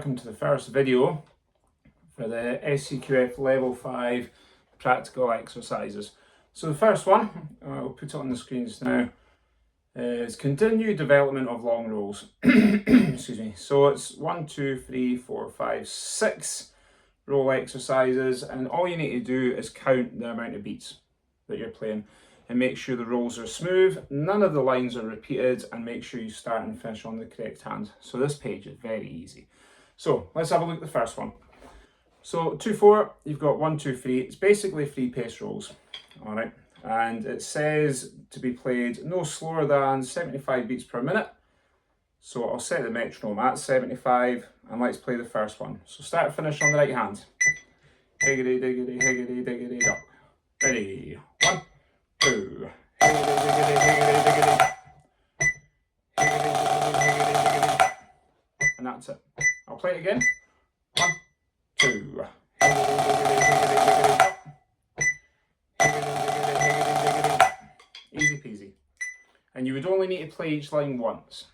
welcome to the first video for the SCQF Level 5 practical exercises. So the first one, I'll put it on the screen just now, is continued development of long rolls. Excuse me. So it's 1, 2, 3, 4, 5, 6 roll exercises, and all you need to do is count the amount of beats that you're playing and make sure the rolls are smooth, none of the lines are repeated, and make sure you start and finish on the correct hand. So this page is very easy. So let's have a look at the first one. So 2-4, you've got 1, 2, 3. It's basically free pace rolls, all right? And it says to be played no slower than 75 beats per minute. So I'll set the metronome at 75, and let's play the first one. So start and finish on the right hand. Higgity diggity higgity diggity up. Ready? 1, 2. Higgity diggity higgity diggity. Higgity diggity higgity diggity. And that's it. I'll play it again. 1, 2. Higgity diggity higgity diggity up. Higgity diggity higgity diggity. Easy peasy. And you would only need to play each line once.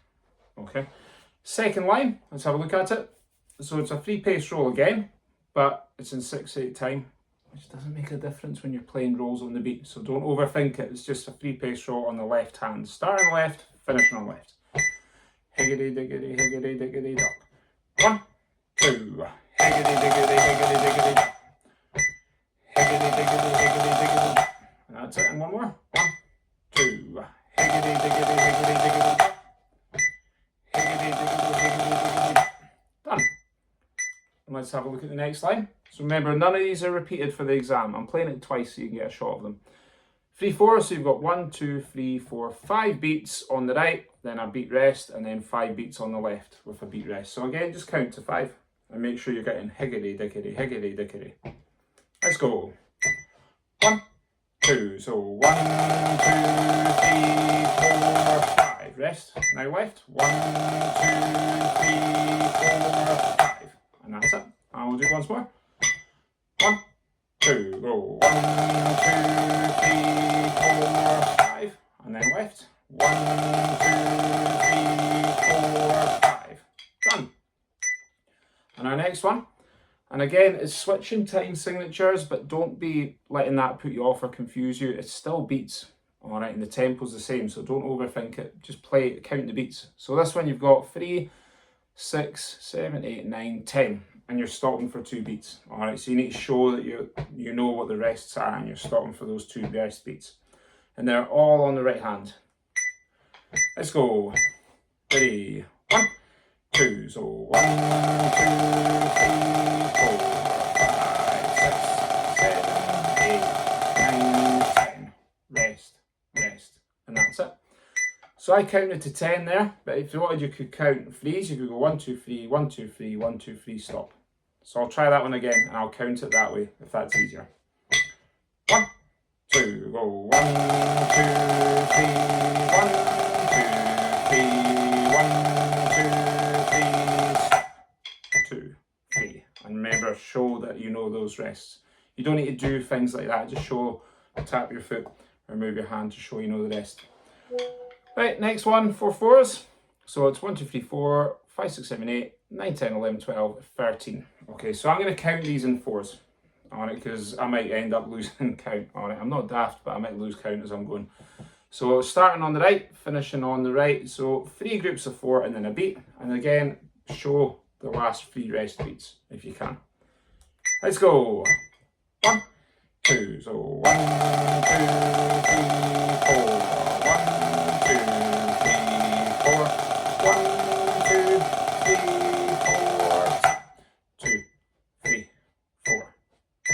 Okay. Second line, let's have a look at it. So it's a free pace roll again, but it's in 6/8 time, which doesn't make a difference when you're playing rolls on the beat. So don't overthink it. It's just a free pace roll on the left hand. Starting left, finishing on left. Higgity diggity higgity diggity duck. 1, 2. Higgity diggity higgity diggity duck. Higgity diggity higgity diggity duck. And that's it. And one more. 1, 2. Higgity diggity higgity diggity duck. Higgity diggity higgity diggity duck. Done. And let's have a look at the next line. So remember, none of these are repeated for the exam. I'm playing it twice so you can get a shot of them. 3/4, so you've got 1, 2, 3, 4, 5 beats on the right, then a beat rest, and then 5 beats on the left with a beat rest. So again, just count to 5 and make sure you're getting higgity diggity higgity diggity. Let's go. 1, 2. So 1, 2, 3, 4, 5. Rest. Now left. 1, 2, 3, 4, 5. And that's it. And we'll do it once more. 1, 2, go. 1, 2, 3, 4, 5. And then left. 1, 2, 3, 4, 5. Done. And our next one. And again, it's switching time signatures, but don't be letting that put you off or confuse you. It's still beats, all right, and the tempo's the same, so don't overthink it. Just play, count the beats. So this one you've got 3, 6, 7, 8, 9, 10, and you're stopping for 2 beats, all right. So you need to show that you know what the rests are, and you're stopping for those 2 rest beats, and they're all on the right hand. Let's go. Ready? 1, 2. So 1, 2, 3, 4, 5, 6, 7, 8, 9, 10. Rest, rest, and that's it. So I counted to 10 there, but if you wanted, you could count threes. You could go 1, 2, 3, 1, 2, 3, 1, 2, 3, stop. So I'll try that one again, and I'll count it that way if that's easier. 1, 2, go. 1, 2, 3, 1, 2, 3, 1, 2, 3, stop. 2, 3. And remember, show that you know those rests. You don't need to do things like that. Just show, tap your foot or move your hand to show you know the rest. Right, next one, 4/4s. So it's 1, 2, 3, 4, 5, 6, 7, 8, 9, 10, 11, 12, 13. Okay, so I'm going to count these in 4s on it because I might end up losing count on it. I'm not daft, but I might lose count as I'm going. So starting on the right, finishing on the right. So 3 groups of 4 and then a beat. And again, show the last 3 rest beats if you can. Let's go. 1, 2. So 1, 2, 3, 4. 1, 2, 3, 4. 1, 2, 3, 4. 2, 3, 4.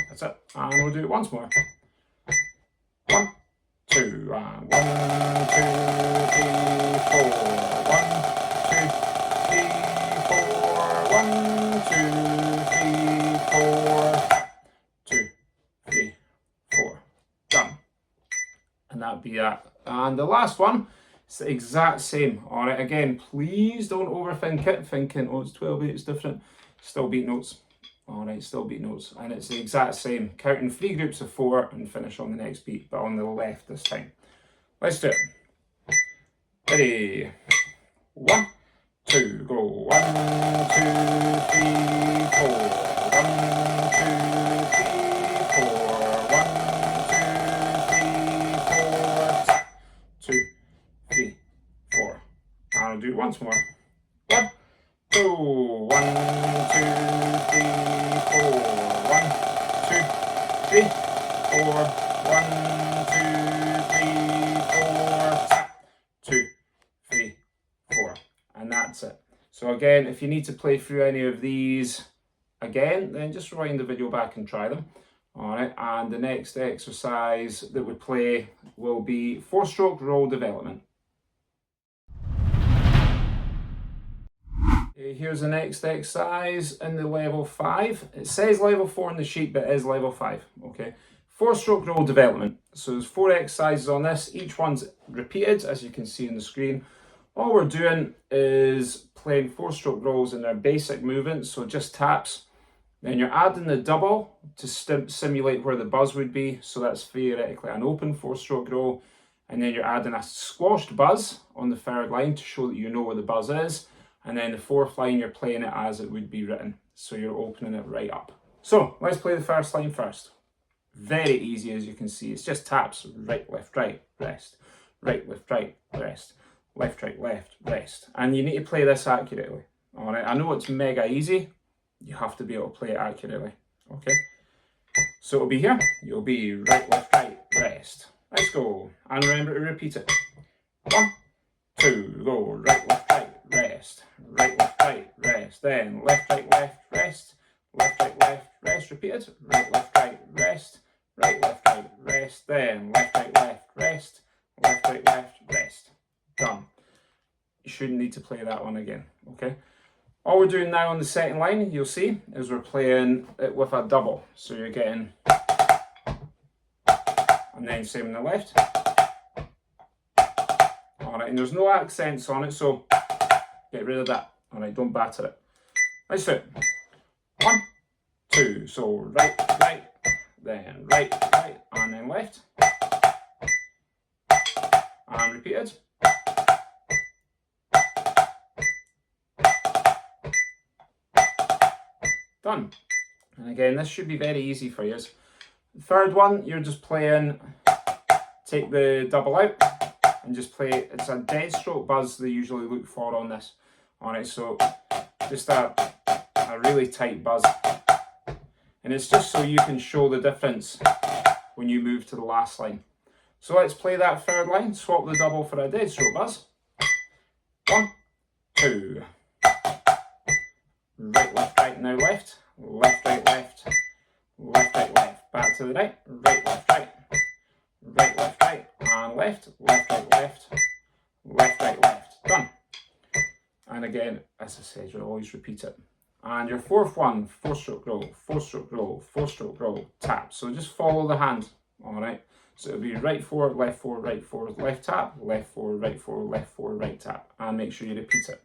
That's it. And we'll do it once more. 1, 2, and 1, 2, 3, 4. 1, 2, 3, 4. 1, 2, 3, 4. 2, 3, 4. Done. And that'd be that. And the last one, it's the exact same. All right, again, please don't overthink it, thinking, oh, it's 12/8, it's different. Still beat notes. All right, still beat notes. And it's the exact same. Counting 3 groups of 4 and finish on the next beat, but on the left this time. Let's do it. Ready? 1, 2, go. 1, 2, 3, 4. 1, 2, 3, 4. 1, 2, 3, 4. 2, 3, 4. I'll do it once more. 1, 2, 1, 2, 3, 4. 1, 2, 3, 4. 1, 2, 3, 4. 2, 3, 4. And that's it. So again, if you need to play through any of these again, then just rewind the video back and try them. Alright, and the next exercise that we play will be 4-stroke roll development. Here's the next exercise in the level 5. It says level 4 on the sheet, but it is level 5. Okay, 4-stroke roll development. So there's 4 exercises on this. Each one's repeated, as you can see on the screen. All we're doing is playing 4-stroke rolls in their basic movements, so just taps. Then you're adding the double to simulate where the buzz would be, so that's theoretically an open 4-stroke roll. And then you're adding a squashed buzz on the 3rd line to show that you know where the buzz is. And then the 4th line, you're playing it as it would be written, so you're opening it right up. So let's play the 1st line first. Very easy, as you can see. It's just taps: right, left, rest. Right, left, rest. Left, left, rest. And you need to play this accurately. All right, I know it's mega easy. You have to be able to play it accurately. Okay, so it'll be here. You'll be right, left, rest. Let's go. And remember to repeat it. 1, 2, go. Right, left, rest. Right, left, rest. Then left, rest. Left, rest. Repeated. Right, left, rest. Right, left, rest. Then left, rest. Left, rest. Done. You shouldn't need to play that one again. Okay. All we're doing now on the 2nd line, you'll see, is we're playing it with a double. So you're getting, and then same on the left. All right, and there's no accents on it, so get rid of that. All right, don't batter it. Let's do it. 1, 2, so right, then right, and then left. And repeated. Done. And again, this should be very easy for you. The 3rd one, you're just playing, take the double out and just play, it's a dead stroke buzz they usually look for on this. Alright, so just a really tight buzz. And it's just so you can show the difference when you move to the last line. So let's play that 3rd line, swap the double for a dead stroke buzz. 1, 2. Right, left, now left. Left, left. Left, left. Back to the right. Right, left. Right, left, and left. Left, left. Left, left. Done. And again, as I said, you'll always repeat it. And your 4th one, 4-stroke roll, 4-stroke roll, 4-stroke roll, tap. So just follow the hand. Alright. So it'll be right 4, left 4, right 4, left tap, left 4, right 4, left 4, right tap. And make sure you repeat it.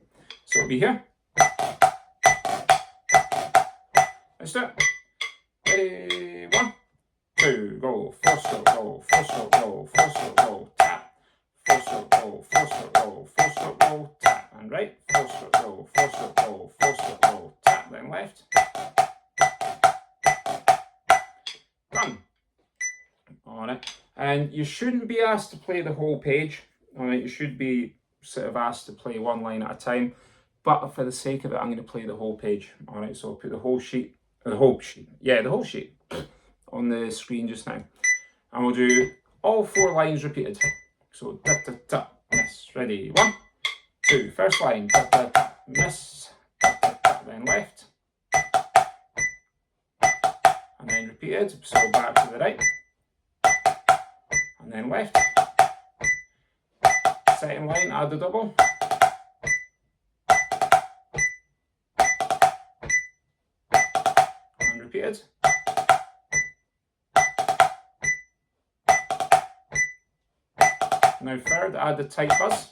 So it'll be here. Let's do it. Ready? 1, 2, go. 4-stroke roll, 4-stroke roll, 4-stroke roll, tap. 4-stroke roll, 4-stroke roll, 4-stroke roll, tap. And right. 4-stroke roll, 4-stroke roll, 4-stroke roll, tap. Then left. Done. Alright. And you shouldn't be asked to play the whole page. Alright, you should be sort of asked to play one line at a time. But for the sake of it, I'm going to play the whole page. Alright, so I'll put the whole sheet on the screen just now. And we'll do all 4 lines repeated. So da da da, miss. Ready? 1, 2. 1st line, da da da, miss. Da da da, then left. And then repeated. So back to the right. And then left. 2nd line, add the double. And repeated. Now 3rd, add the tight buzz.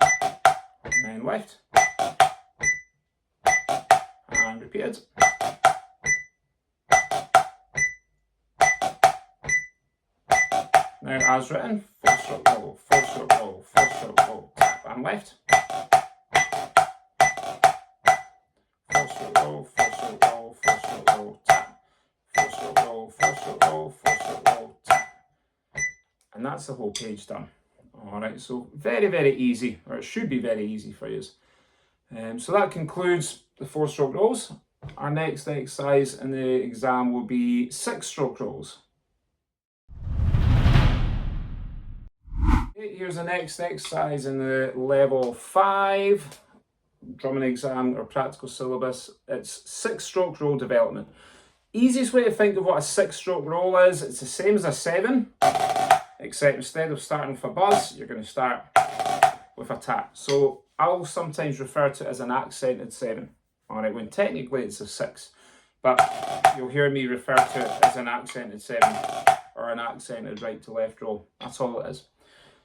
And then left. And repeated. Now as written, 4-stroke roll, 4-stroke roll, 4-stroke roll, tap and left. roll, 4-stroke roll, 4-stroke roll, tap, 4-stroke roll, 4-stroke roll, 4-stroke roll, tap. And that's the whole page done. Alright, so very, very easy, or it should be very easy for you. So that concludes the 4-stroke rolls. Our next exercise in the exam will be 6-stroke rolls. Okay, here's the next exercise in the level 5 drumming exam or practical syllabus. It's 6-stroke roll development. Easiest way to think of what a 6-stroke roll is, it's the same as a 7, except instead of starting with a buzz, you're going to start with a tap. So I'll sometimes refer to it as an accented 7. Alright, when technically it's a 6, but you'll hear me refer to it as an accented 7 or an accented right to left roll. That's all it is.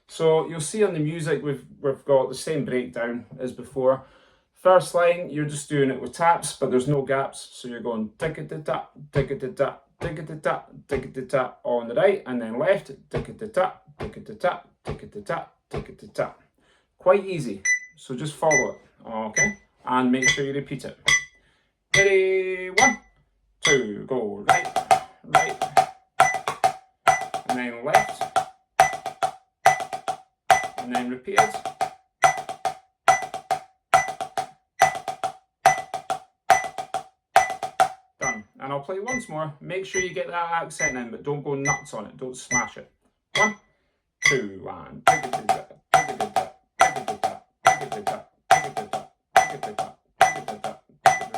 So you'll see on the music we've got the same breakdown as before. First line, you're just doing it with taps, but there's no gaps. So you're going tick-a-da-da, tick-a-da-da, tick-a-da-da, tick-a-da-da on the right, and then left, tick-a-da-da, tick-a-da-da, tick-a-da-da, tick-a-da-da. Quite easy. So just follow it, okay? And make sure you repeat it. Ready, 1, 2, go right, right, and then left, and then repeat it. Done. And I'll play once more. Make sure you get that accent in, but don't go nuts on it. Don't smash it. 1, 2, and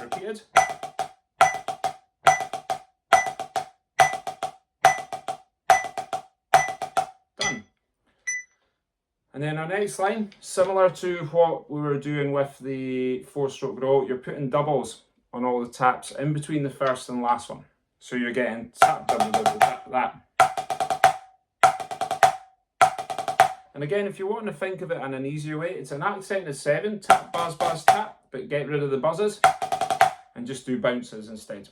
repeated. Done. And then our next line, similar to what we were doing with the 4-stroke roll, you're putting doubles on all the taps in between the first and last one. So you're getting tap, double, double, tap, that. And again, if you want to think of it in an easier way, it's an accented 7, tap, buzz, buzz, tap, but get rid of the buzzes and just do bounces instead.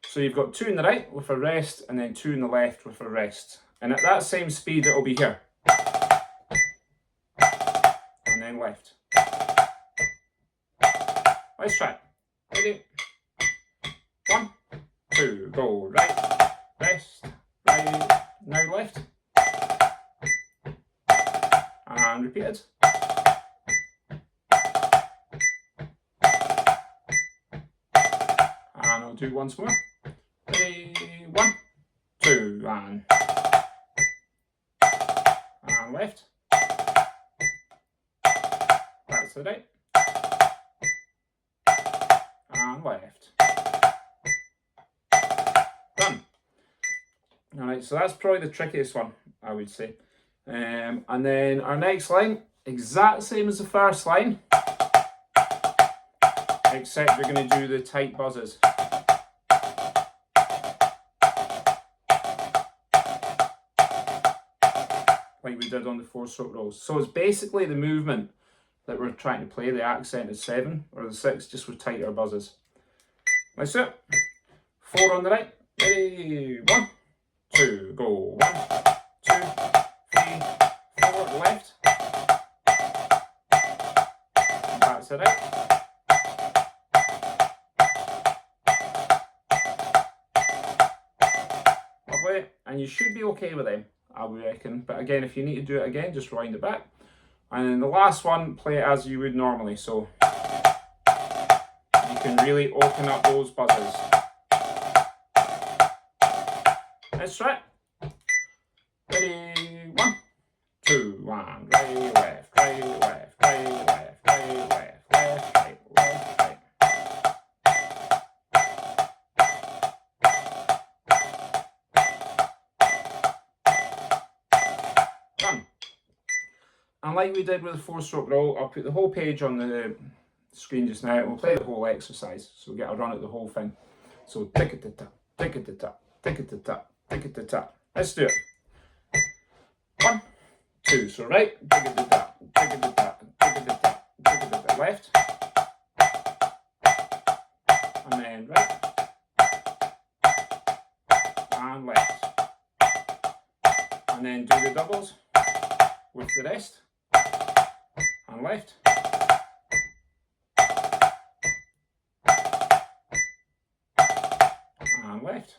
So you've got 2 in the right with a rest, and then 2 in the left with a rest. And at that same speed, it'll be here. And then left. Let's try it. Ready? 1, 2, go right, rest, right, now left. And repeated. And I'll do once more. Ready, 1, 2, and left. Back to the right. And left. Done. Alright, so that's probably the trickiest one, I would say. And then our next line, exact same as the first line, except we're going to do the tight buzzes. Like we did on the 4-stroke rolls. So it's basically the movement that we're trying to play, the accented 7 or the 6, just with tighter buzzes. Let's do it. 4 on the right. Ready, 1, 2, go. 1, 2, 3, 4, left. And back to the right. Lovely. And you should be okay with them, I would reckon. But again, if you need to do it again, just wind it back. And then the last one, play it as you would normally. So you can really open up those buzzes. Let's try it. Ready, 1, 2, 1, right, left, right, left, right, left, right, left, left, right, left, right. Done. And like we did with the 4-stroke roll, I'll put the whole page on the screen just now and we'll play the whole exercise. So we'll get a run at the whole thing. So tick-a-ta-ta, tick-a-ta-ta, tick-a-ta-ta, tick-a-ta-ta. Let's do it. 1, 2, so right, tick-a-ta-ta, tick-a-ta-ta, tick-a-ta-ta, tick-a-ta-ta, left. And then right. And left. And then do the doubles with the rest. And left. left.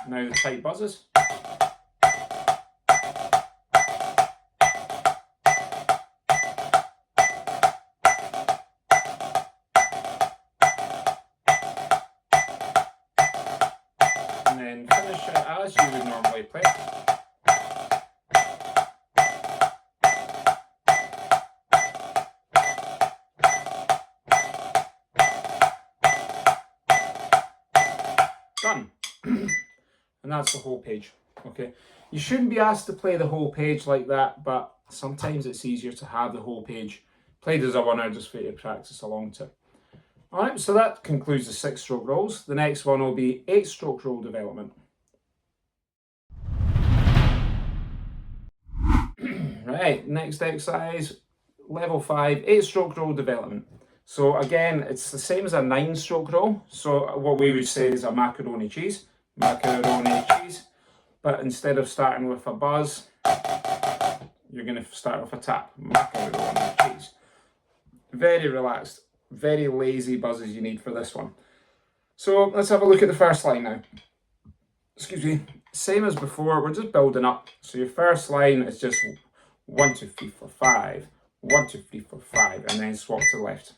Now the tight buzzes. And then finish it as you would normally play. Done. And that's the whole page. Okay, you shouldn't be asked to play the whole page like that, but sometimes it's easier to have the whole page played as a one-hour just for you to practice along to. Alright, so that concludes the 6-stroke rolls. The next one will be 8-stroke roll development. Right, next exercise, level 5, 8-stroke roll development. So again, it's the same as a 9-stroke roll. So what we would say is a macaroni cheese, but instead of starting with a buzz, you're going to start with a tap, macaroni cheese. Very relaxed, very lazy buzzes you need for this one. So let's have a look at the first line now. Excuse me. Same as before, we're just building up. So your first line is just 1, 2, 3, 4, 5, 1, 2, 3, 4, 5, and then swap to the left.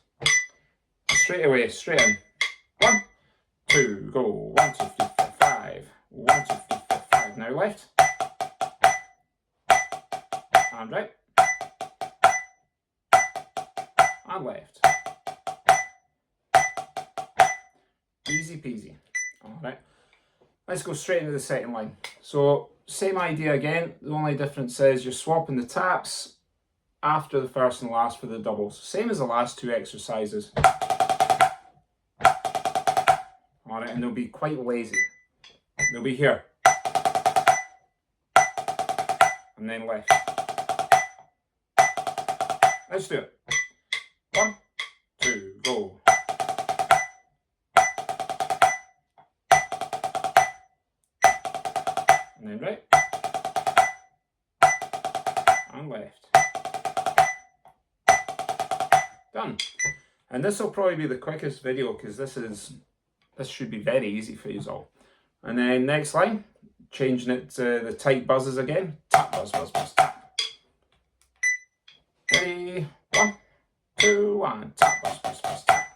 Straight away, straight in. 1, 2, go. 1, 2, 3, 4, 5. 1, 2, 3, 4, 5. Now left. And right. And left. Easy peasy. Alright. Let's go straight into the second line. So, same idea again. The only difference is you're swapping the taps after the first and last for the doubles. Same as the last 2 exercises. Alright, and they'll be quite lazy. They'll be here. And then left. Let's do it. 1, 2, go. And then right. And left. Done. And this will probably be the quickest video because this should be very easy for you all. And then next line, changing it to the tight buzzes again. Tap, buzz, buzz, buzz, tap. Ready? 1, 2, 1. Tap, buzz, buzz, buzz, tap.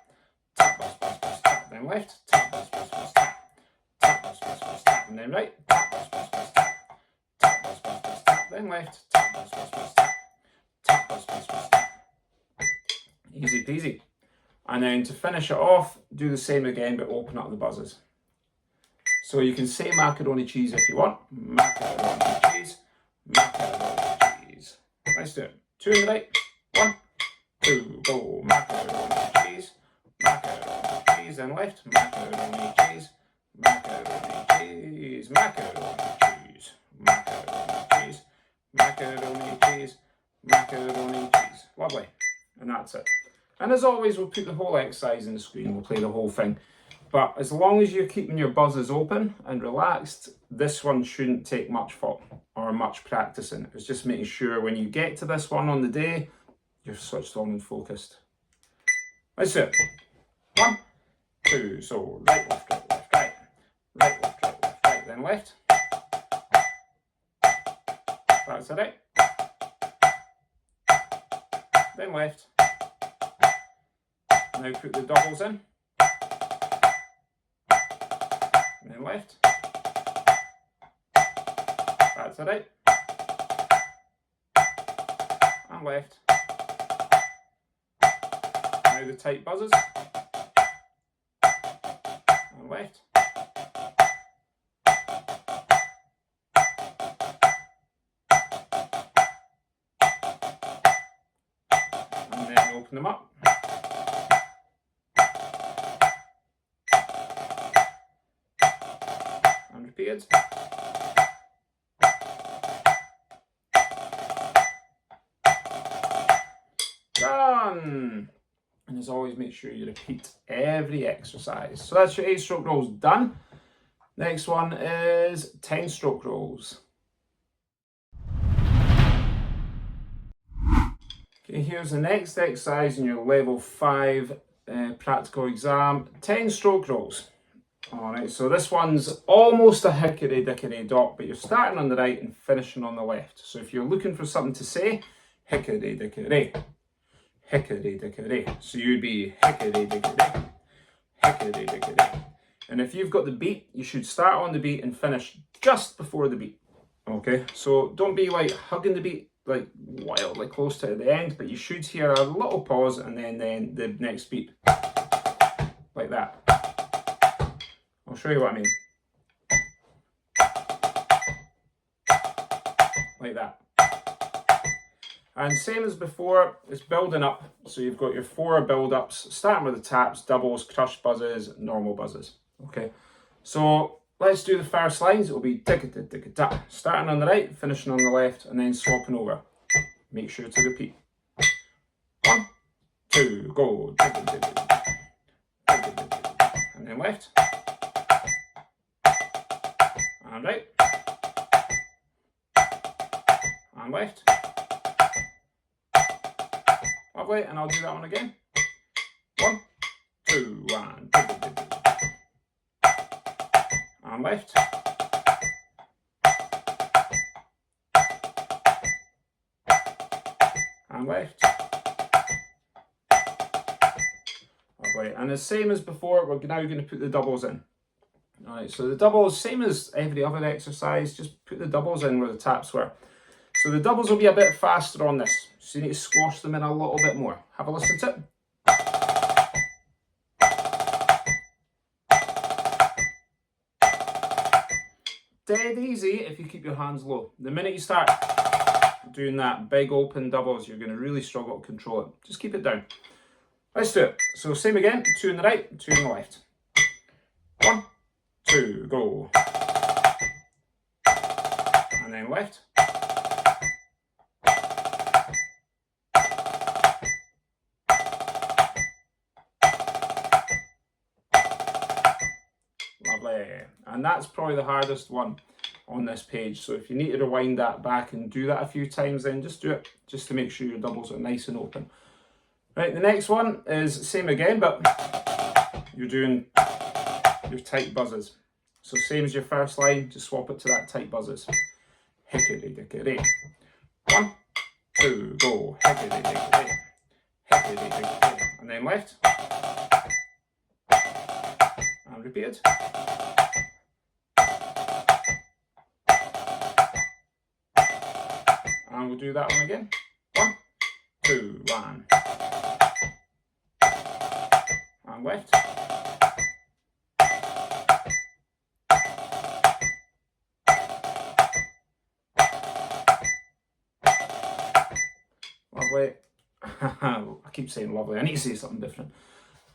Tap, buzz, buzz, buzz, tap. Then left. Tap, buzz, buzz, buzz, tap. Tap, buzz, buzz, buzz, tap. And then right. Tap, buzz, buzz, buzz, tap. Tap, buzz, buzz, buzz, tap. Then left. Tap, buzz, buzz, buzz, tap. Tap, buzz, buzz, buzz, tap. Easy peasy. And then to finish it off, do the same again, but open up the buzzes. So you can say macaroni cheese if you want. Macaroni cheese, macaroni cheese. Let's do it. 2 in the right. 1, 2, go. Macaroni cheese, then left. Macaroni cheese, macaroni cheese, macaroni cheese, macaroni cheese, macaroni cheese, macaroni cheese. Lovely. And that's it. And as always, we'll put the whole exercise in the screen. We'll play the whole thing. But as long as you're keeping your buzzes open and relaxed, this one shouldn't take much thought or much practicing. It's just making sure when you get to this one on the day, you're switched on and focused. Let's do it. 1, 2, so right, left, right, left, right. Right, left, right, left, right, then left. That's it, right. Then left. Now put the doubles in. And then left. That's it, right. And left. Now the tight buzzes. And left. And then open them up. And repeated. Done! And as always, make sure you repeat every exercise. So that's your 8-stroke rolls done. Next one is 10-stroke rolls. Okay, here's the next exercise in your level 5 practical exam, 10-stroke rolls. Alright, so this one's almost a hickory dickory dock, but you're starting on the right and finishing on the left. So if you're looking for something to say, hickory dickory, hickory dickory. So you'd be hickory dickory, hickory dickory. And if you've got the beat, you should start on the beat and finish just before the beat. Okay, so don't be like hugging the beat like wildly close to the end, but you should hear a little pause and then the next beat. Like that. I'll show you what I mean. Like that. And same as before, it's building up. So you've got your 4 build-ups, starting with the taps, doubles, crush buzzes, normal buzzes. Okay, so let's do the first lines. It'll be tick-a-tick-tick-a-tap. Starting on the right, finishing on the left, and then swapping over. Make sure to repeat. 1, 2, go. And then left. And right. And left. Lovely, and I'll do that one again. 1, 2, 1. And left. And left. Lovely, and the same as before, we're now going to put the doubles in. Alright, so the doubles, same as every other exercise, just put the doubles in where the taps were. So the doubles will be a bit faster on this, so you need to squash them in a little bit more. Have a listen to it. Dead easy if you keep your hands low. The minute you start doing that big open doubles, you're going to really struggle to control it. Just keep it down. Let's do it. So same again, 2 on the right, 2 on the left. 1, 2, go. And then left. Lovely. And that's probably the hardest one on this page. So if you need to rewind that back and do that a few times, then just do it, just to make sure your doubles are nice and open. Right, the next one is same again, but you're doing your tight buzzes. So same as your first line, just swap it to that tight buzzes. Hickory dickory. 1, 2, go. Hickory dickory. Hickory dickory. And then left. And repeated. And we'll do that one again. 1, 2, 1. And left. Lovely. I keep saying lovely, I need to say something different.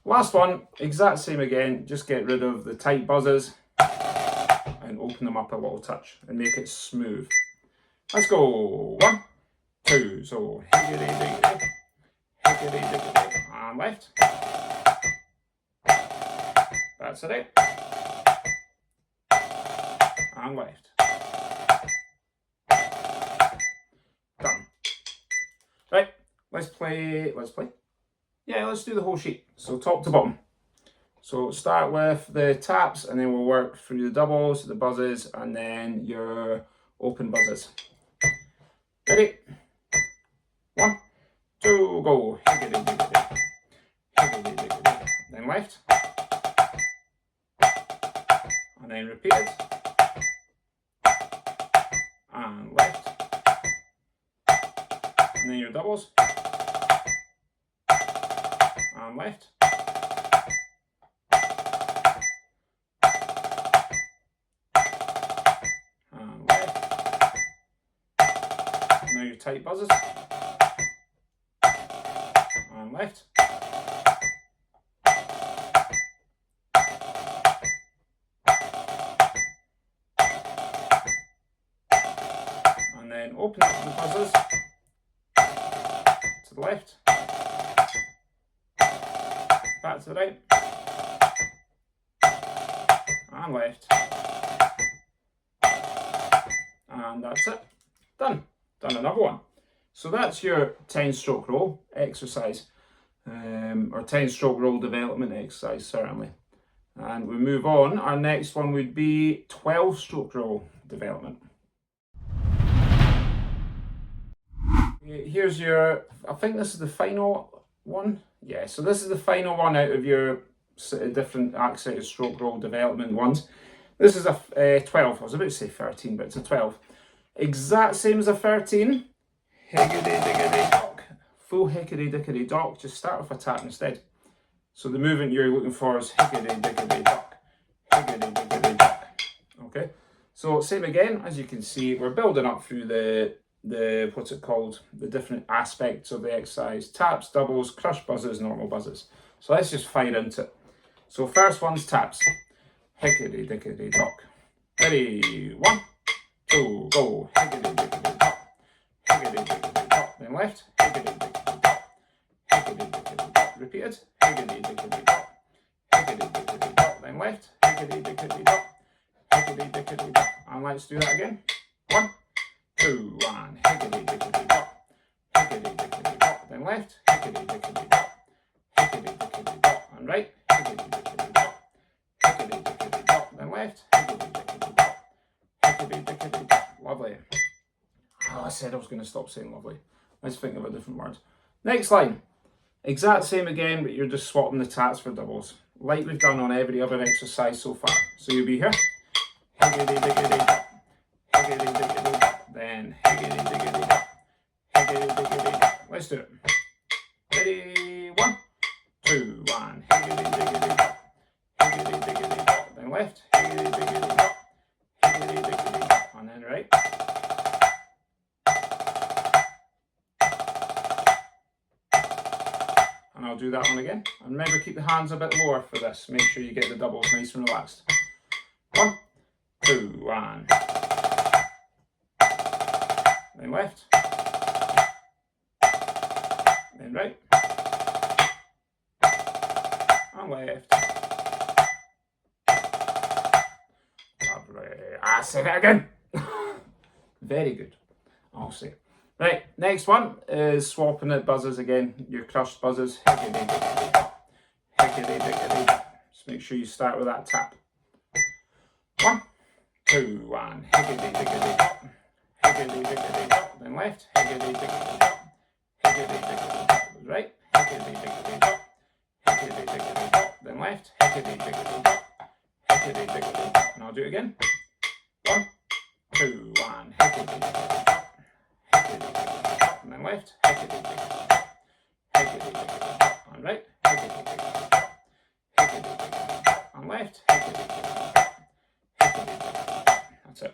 Last one, exact same again, just get rid of the tight buzzes and open them up a little touch and make it smooth. Let's go. 1, 2, so hickory dickory, hickory dickory, and left. That's it. And left. Done. Right, let's play. Yeah, let's do the whole sheet. So top to bottom. So start with the taps and then we'll work through the doubles, the buzzes, and then your open buzzes. Ready? 1, 2, go. Higgity, diggity. Higgity, diggity. Then left. And then repeated. And left. And then your doubles. And left. And left. Now your tight buzzes. And left. And then open up the buzzes to the left. Back to the right. And left. And that's it. Done. Done another one. So that's your 10-stroke roll exercise, or 10-stroke roll development exercise, certainly. And we move on. Our next one would be 12-stroke roll development. Here's your, I think this is the final one. Yeah, so this is the final one out of your different accented stroke roll development ones. This is a 12. I was about to say 13, but it's a 12. Exact same as a 13. Higgity-diggity-dock. Full hickety-dickety-dock. Just start with a tap instead. So the movement you're looking for is higgity-diggity-dock. Higgity-diggity-dock. Okay. So same again, as you can see, we're building up through the what's it called? The different aspects of the exercise. Taps, doubles, crush buzzes, normal buzzes. So let's just fire into it. So first one's taps. Higgity-diggity-dock. Ready? 1, 2, go. Higgity-diggity-dock. Higgity-diggity-dock. Then left. Higgity-diggity-dock. Higgity-diggity-dock. Repeated. Higgity-diggity-dock. Higgity-diggity-dock. Then left. Higgity-diggity-dock. Higgity-diggity-dock. And let's do that again. 1, 2, 1. Higgity-diggity-dock. Higgity-diggity-dock. Then left. Higgity-diggity-dock. Higgity-diggity-dock. And right. Higgity-diggity-dock. Higgity-diggity-dock. Then left. Higgity-diggity-dock. Higgity-diggity-dock. Lovely. Oh, I said I was going to stop saying lovely. Let's think of a different word. Next line. Exact same again, but you're just swapping the taps for doubles. Like we've done on every other exercise so far. So you'll be here. Higgity-diggity-dock. Higgity-diggity-dock. Then higgity-diggity-dock. Higgity-diggity-dock. Let's do it. Ready? 1, 2, 1. Higgity-diggity-dock. Higgity-diggity-dock. Then left. Higgity-diggity-dock. Higgity-diggity-dock. And then right. And I'll do that one again. And remember, keep the hands a bit lower for this. Make sure you get the doubles nice and relaxed. 1, 2, 1. Then left. Then right. And left. Lovely. I say that again. Very good. I'll say it. Right, next one is swapping the buzzers again. Your crushed buzzers. Higgity-diggity-dock. Higgity-diggity-dock. Just make sure you start with that tap. 1, 2, 1. Higgity-diggity-dock. Higgity-diggity-dock. Then left. Higgity-diggity-dock. Higgity-diggity-dock. Right. Higgity-diggity-dock. Higgity-diggity-dock. Then left. Higgity-diggity-dock. Higgity-diggity-dock. And I'll do it again. 1, 2, 1. Higgity-diggity-dock. Higgity-diggity-dock. And then left. Higgity-diggity-dock. Higgity-diggity-dock. And right. Higgity-diggity-dock. Higgity-diggity-dock. And left. Higgity-diggity-dock. Higgity-diggity-dock. That's it.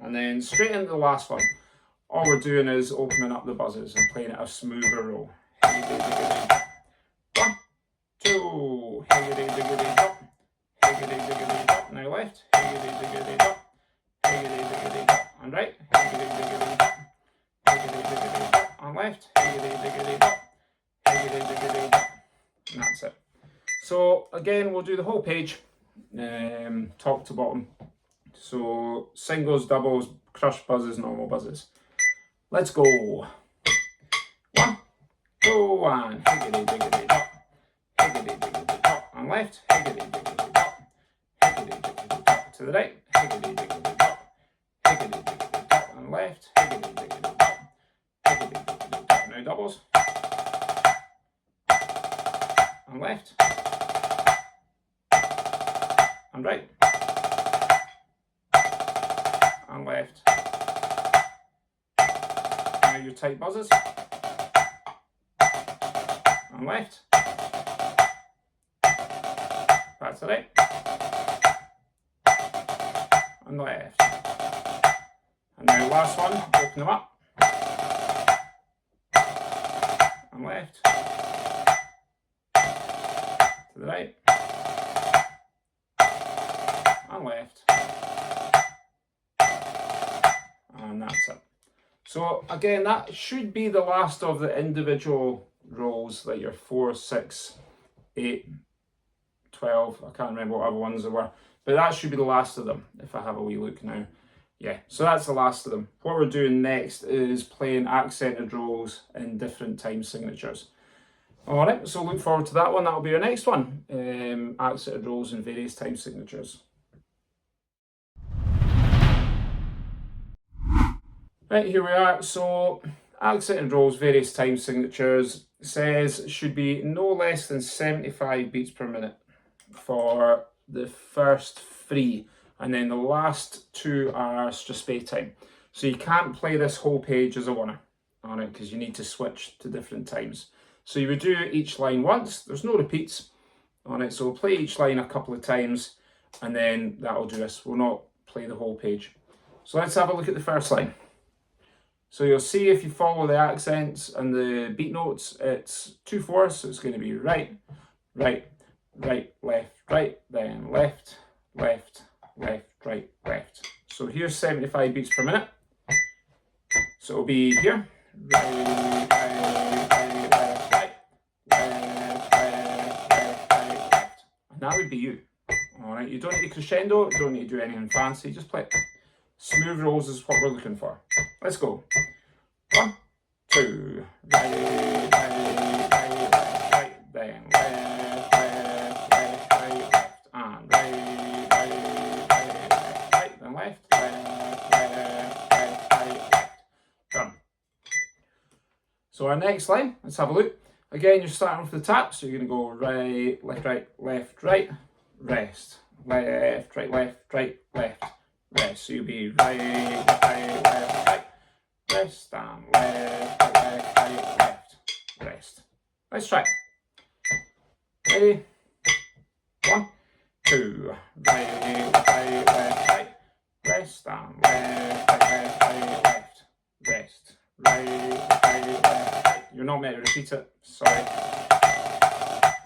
And then straight into the last one. All we're doing is opening up the buzzers and playing it a smoother roll. Higgity-diggity-dock. 1, 2. Higgity-diggity-dock. Higgity-diggity-dock. Now left. Higgity-diggity-dock. Higgity-diggity-dock. And right. Higgity-diggity-dock. Higgity-diggity-dock. And left. Higgity-diggity-dock. Higgity-diggity-dock. And that's it. So again, we'll do the whole page, top to bottom. So singles, doubles, crush buzzes, normal buzzes. Let's go. 1, 2, 1. Higgity-diggity-dock. Higgity-diggity-dock. And left. Higgity-diggity-dock. Higgity-diggity-dock. To the right. Higgity-diggity-dock. Higgity-diggity-dock. And left. Higgity-diggity-dock. Higgity-diggity-dock. Now doubles. And left. And right. And left. Now your tight buzzers. And left. Back to right. And left. And now last one, open them up. And left. To the right. And left. And that's it. So again, that should be the last of the individual rolls, like your 4, 6, 8, 12. I can't remember what other ones there were, but that should be the last of them if I have a wee look now. Yeah, so that's the last of them. What we're doing next is playing accented rolls in different time signatures. Alright, so look forward to that one. That'll be our next one. Accented rolls and various time signatures. Right, here we are. So accented rolls, various time signatures, says should be no less than 75 beats per minute for the first 3, and then the last 2 are strathspey time. So you can't play this whole page as a winner, alright, because you need to switch to different times. So you would do each line once, there's no repeats, alright, so we'll play each line a couple of times, and then that'll do us. We'll not play the whole page. So let's have a look at the first line. So you'll see if you follow the accents and the beat notes, it's 2/4, so it's going to be right, right, right, left, right, then left, left, left, right, left. So here's 75 beats per minute. So it'll be here, right, right, right, left, right, left, left, left, right, left. And that would be you. Alright, you don't need to crescendo, you don't need to do anything fancy, just play it. Smooth rolls is what we're looking for. Let's go. 1, 2, right, right, right, left, right, then left, left, left, right, left, and right, right, right, left, right, then left, left, left, left, right, left. Done. So our next line, let's have a look. Again, you're starting with the tap, so you're going to go right, left, right, rest, left, right, left, rest. So you'll be right, left, right, rest, and left, right, left, rest. Let's try. Ready? 1, 2, right, left, right, rest, and left, right, left, rest, right, left, right. You're not meant to repeat it. Sorry.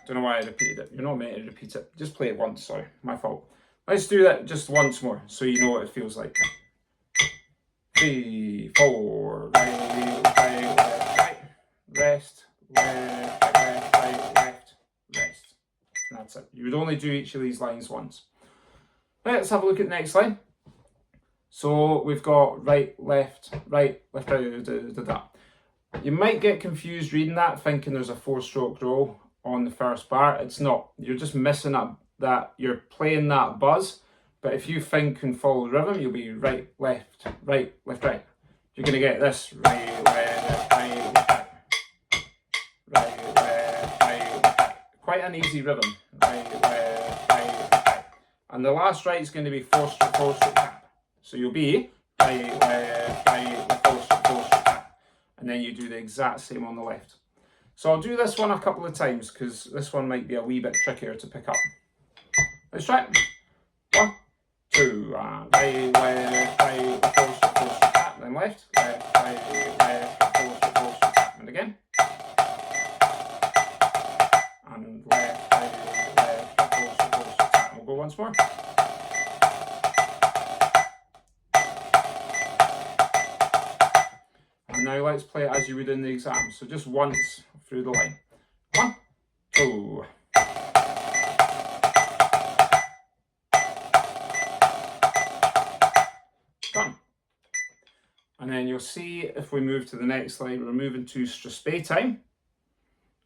Don't know why I repeated it. You're not meant to repeat it. Just play it once. Sorry, my fault. Let's do that just once more, so you know what it feels like. 3, 4, right, left, right, rest, left, left, rest. And that's it. You would only do each of these lines once. Right, let's have a look at the next line. So we've got right, left, right, da. You might get confused reading that, thinking there's a 4-stroke roll on the first bar. It's not. You're just missing that you're playing that buzz. But if you think and follow the rhythm, you'll be right, left, right. You're going to get this right, left, right, right, left, right. Quite an easy rhythm. Right, left, right. And the last right is going to be 4-stroke tap. So you'll be right, left, right, 4-stroke tap. And then you do the exact same on the left. So I'll do this one a couple of times because this one might be a wee bit trickier to pick up. Let's try it. 1, 2, and right, left, right, 4-stroke tap, then left, right, 4-stroke tap, and again. And left, 4-stroke tap. We'll go once more. And now let's play it as you would in the exam. So just once through the line. 1, 2. Done. And then you'll see if we move to the next line, we're moving to strathspey time.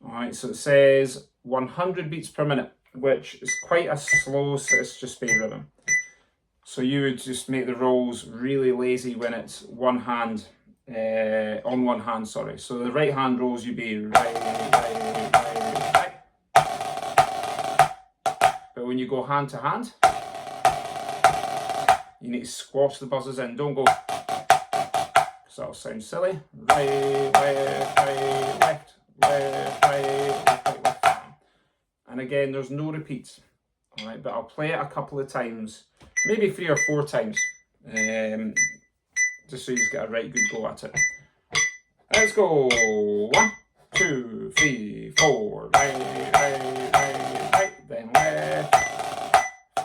Alright, so it says 100 beats per minute, which is quite a slow strathspey rhythm. So you would just make the rolls really lazy when it's one hand, on one hand, sorry. So the right hand rolls you'd be right. But when you go hand to hand, you need to squash the buzzers in. Don't go, because that'll sound silly. Right, left, left. And again, there's no repeats. All right, but I'll play it a couple of times, maybe 3 or 4 times, just so you get a right good go at it. Let's go. 1, 2, 3, 4. Right. Then left.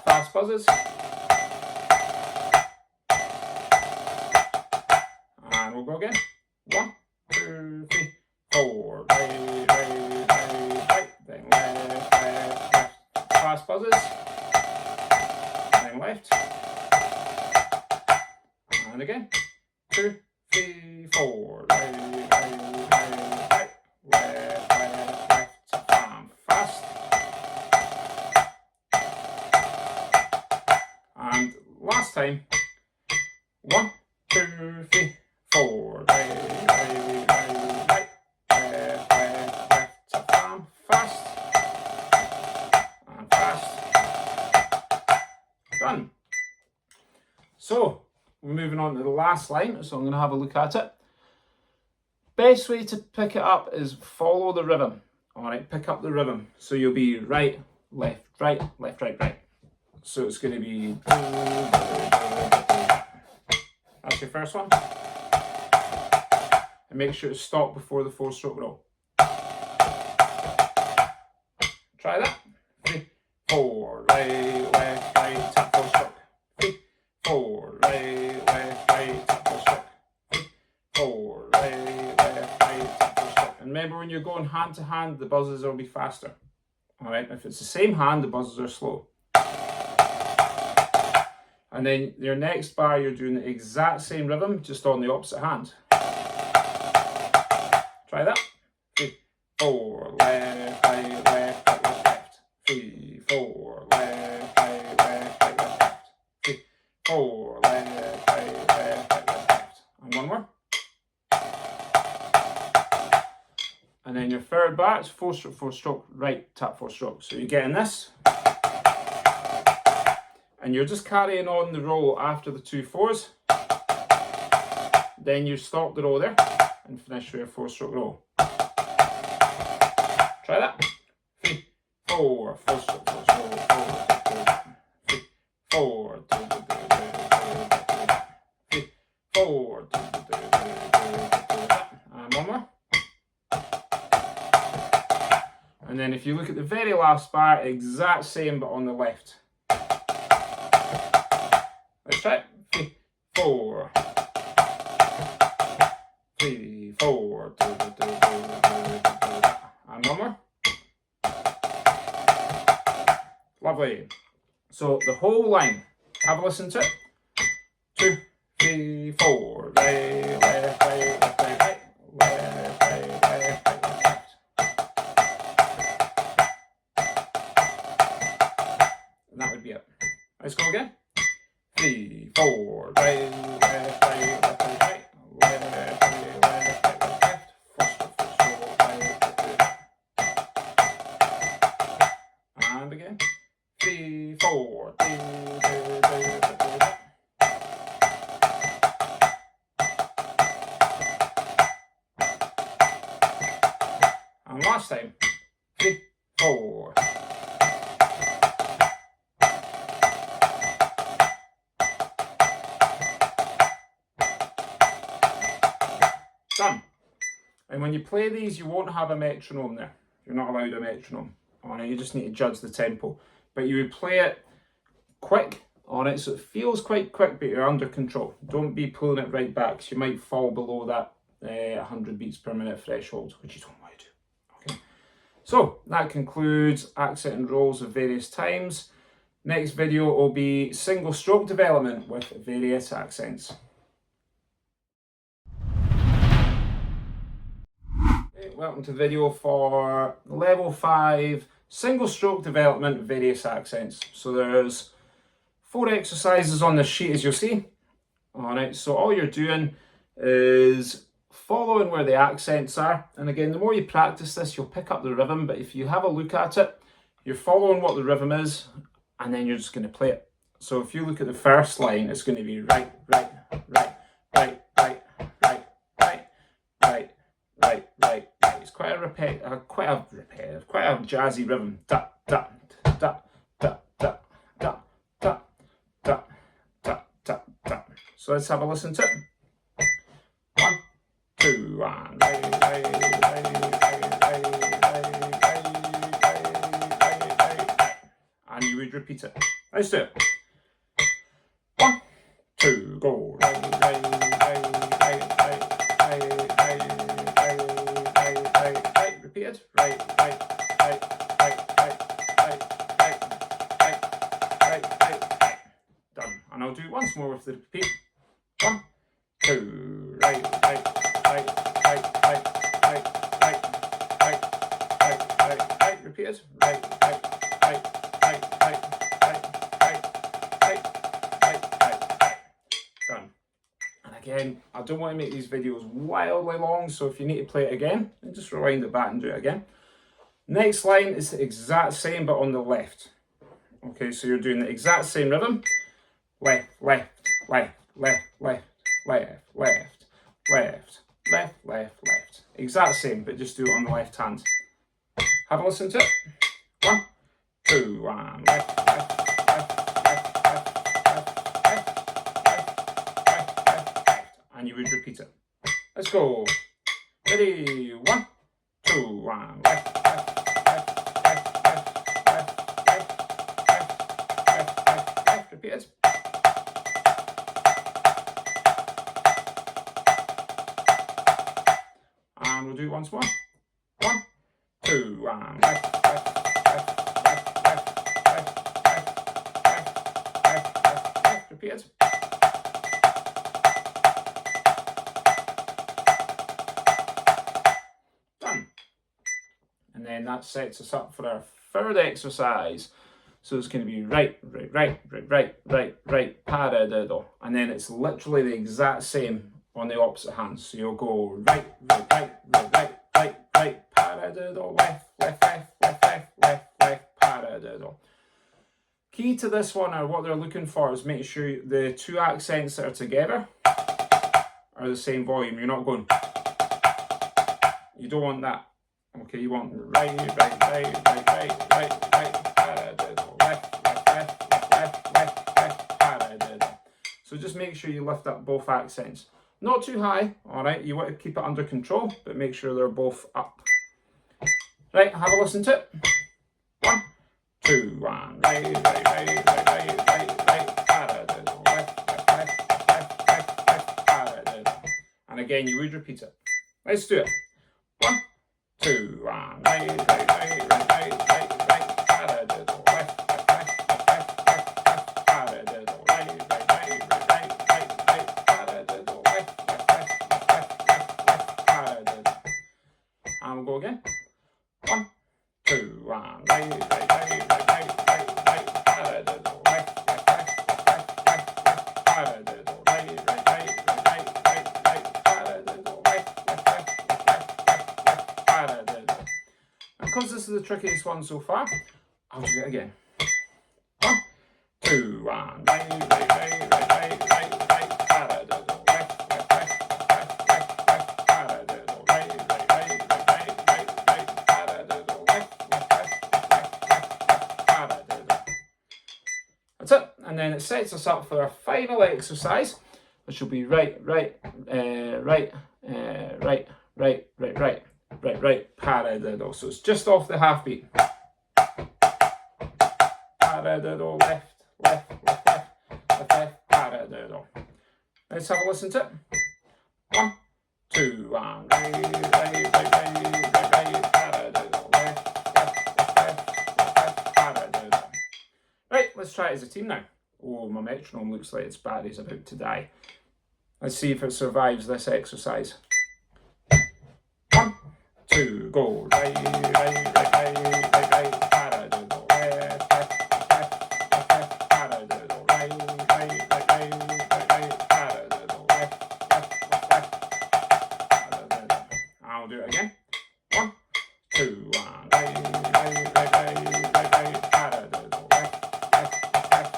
Fast buzzes. And we'll go again. 1, 2, 3, 4. Right. Then left. Fast buzzes. Then left. And again. 2, 3, 4. Right. Left. last time. 1, 2, 3, 4. Right, right, right, right. Left, left, left. Tap palm. Fast. And fast. Done. So, we're moving on to the last line, so I'm going to have a look at it. Best way to pick it up is follow the rhythm. Alright, pick up the rhythm. So you'll be right, left, right, left, right, right. So it's going to be... That's your first one. And make sure to stop before the 4-stroke roll. Try that. 3, 4, right, left, right, tap 4-stroke. 3, 4, right, left, right, tap 4-stroke. 3, 4, right, left, right, tap 4-stroke. And remember, when you're going hand to hand, the buzzes will be faster. Alright, if it's the same hand, the buzzes are slow. And then your next bar, you're doing the exact same rhythm, just on the opposite hand. Try that. 3, 4, left, right, left, right, left, left. 3, 4, left, right, left, right, left, left. 3, 4, left, right, left, right, left, left. And one more. And then your third bar, it's 4-stroke, 4-stroke, right, tap 4-stroke. So you're getting this. And you're just carrying on the roll after the 2 4s. Then you stop the roll there and finish with your 4-stroke roll. Try that. 3, 4, 4-stroke, 4-stroke, 3, 4, 3, 4, and one more. And then if you look at the very last bar, exact same but on the left. Let's try it. 3, 4. 3, 4. And one more. Lovely. So the whole line. Have a listen to it. 2, 3, 4. Right, left, right, left, right, right. Left, right, left, right, left, left. And that would be it. Let's go again. 3, 4, right, left, right, left, right, right, left, right, left, right, left, left, 4-stroke, right, and again, 3, 4, and last time, 3, 4. Done. And when you play these, you won't have a metronome there. You're not allowed a metronome. Alright, you just need to judge the tempo. But you would play it quick, alright, so it feels quite quick, but you're under control. Don't be pulling it right back, because you might fall below that 100 beats per minute threshold, which you don't want to do. Okay. So that concludes accent and rolls of various times. Next video will be single stroke development with various accents. Welcome to the video for level 5 single stroke development various accents. So there's 4 exercises on this sheet, as you'll see. Alright, so all you're doing is following where the accents are, and again, the more you practice this, you'll pick up the rhythm. But if you have a look at it, you're following what the rhythm is, and then you're just going to play it. So if you look at the first line, it's going to be right, right, right, right, right, right, right, right, right, right. It's quite a jazzy rhythm. Da da da da da da da da da da da. So let's have a listen to it. 1, 2, and and you would repeat it. Let's do it. 1, 2, go. Repeated. Right. Done. And I'll do it once more with the repeat. 1, 2, right. Repeated. Right. again, I don't want to make these videos wildly long, so if you need to play it again, then just rewind it back and do it again. Next line is the exact same, but on the left. Okay, so you're doing the exact same rhythm. Left, left, left, left, left, left, left, left, left, left, left. Exact same, but just do it on the left hand. Have a listen to it. 1, 2, 1, left, left, left, left, left, left, left, left, left, left, left. And you would repeat it. Let's go. Ready? 1, 2, 1, left, left, left, left, left, left, left, left, left, left, left. Repeat it. And we'll do it once more. 1, 2, 1, left, left, left, left, left, left, left, left, left, left, left. Repeat it. Done. And then that sets us up for our third exercise. So it's going to be right, right, right, right, right, right, right, paradiddle. And then it's literally the exact same on the opposite hand. So you'll go right, right, right, right, right, right, right, paradiddle, left, left, left, left, left, left, left, paradiddle. Key to this one, or what they're looking for, is make sure the two accents that are together are the same volume. You're not going, you don't want that. Okay, you want right, right, right, right, right, right, right, paradiddle, left, left, left, left, left, left, left, paradiddle. So just make sure you lift up both accents. Not too high, all right? You want to keep it under control, but make sure they're both up. Right, have a listen to it. 1, 2, 1, right, right, right, right, right, right, right, paradiddle, left, left, left, left, left, left, paradiddle. And again, you would repeat it. Let's do it. 1, 2, 1, right, right, right, right, right, right, right, paradiddle, left, left, left, left, left, left, paradiddle, right, right, right, right, right, right, right, paradiddle, left, left, left, left, left, left, paradiddle. And we'll go again. 1, 2, 1, right, right, right, right, right, right, right, paradiddle, left, left, left, left, left, left, paradiddle, right, right, right, right, right, right, paradiddle, left, left, left, left, left, left, paradiddle. And because this is the trickiest one so far, I'll do it again. 1, 2, 1, right, right, right, right, right, right, right, paradiddle, left, left, left, left, left, left, paradiddle, right, right, right, right, right, right, paradiddle, left, left, left, left, left, left, paradiddle. That's it. And then it sets us up for our final exercise, which will be right, right, right, right, right, right, right, right, right, paradiddle. So it's just off the half beat. Paradiddle, left, left, left, left, left, left, paradiddle. Let's have a listen to it. 1, 2, 1, right, right, right, right, right, right, paradiddle, left, left, left, left, left, paradiddle. Right, let's try it as a team now. Oh, my metronome looks like its battery's about to die. Let's see if it survives this exercise. 1, 2, go. Right, right, right, right, right, right, paradiddle, left, left, left, left, paradiddle, right, right, right, right, right, right, paradiddle, left, left, left, paradiddle. I'll do it again. 1, 2, 1, right, right, right, right, right, right, paradiddle, left, left, left,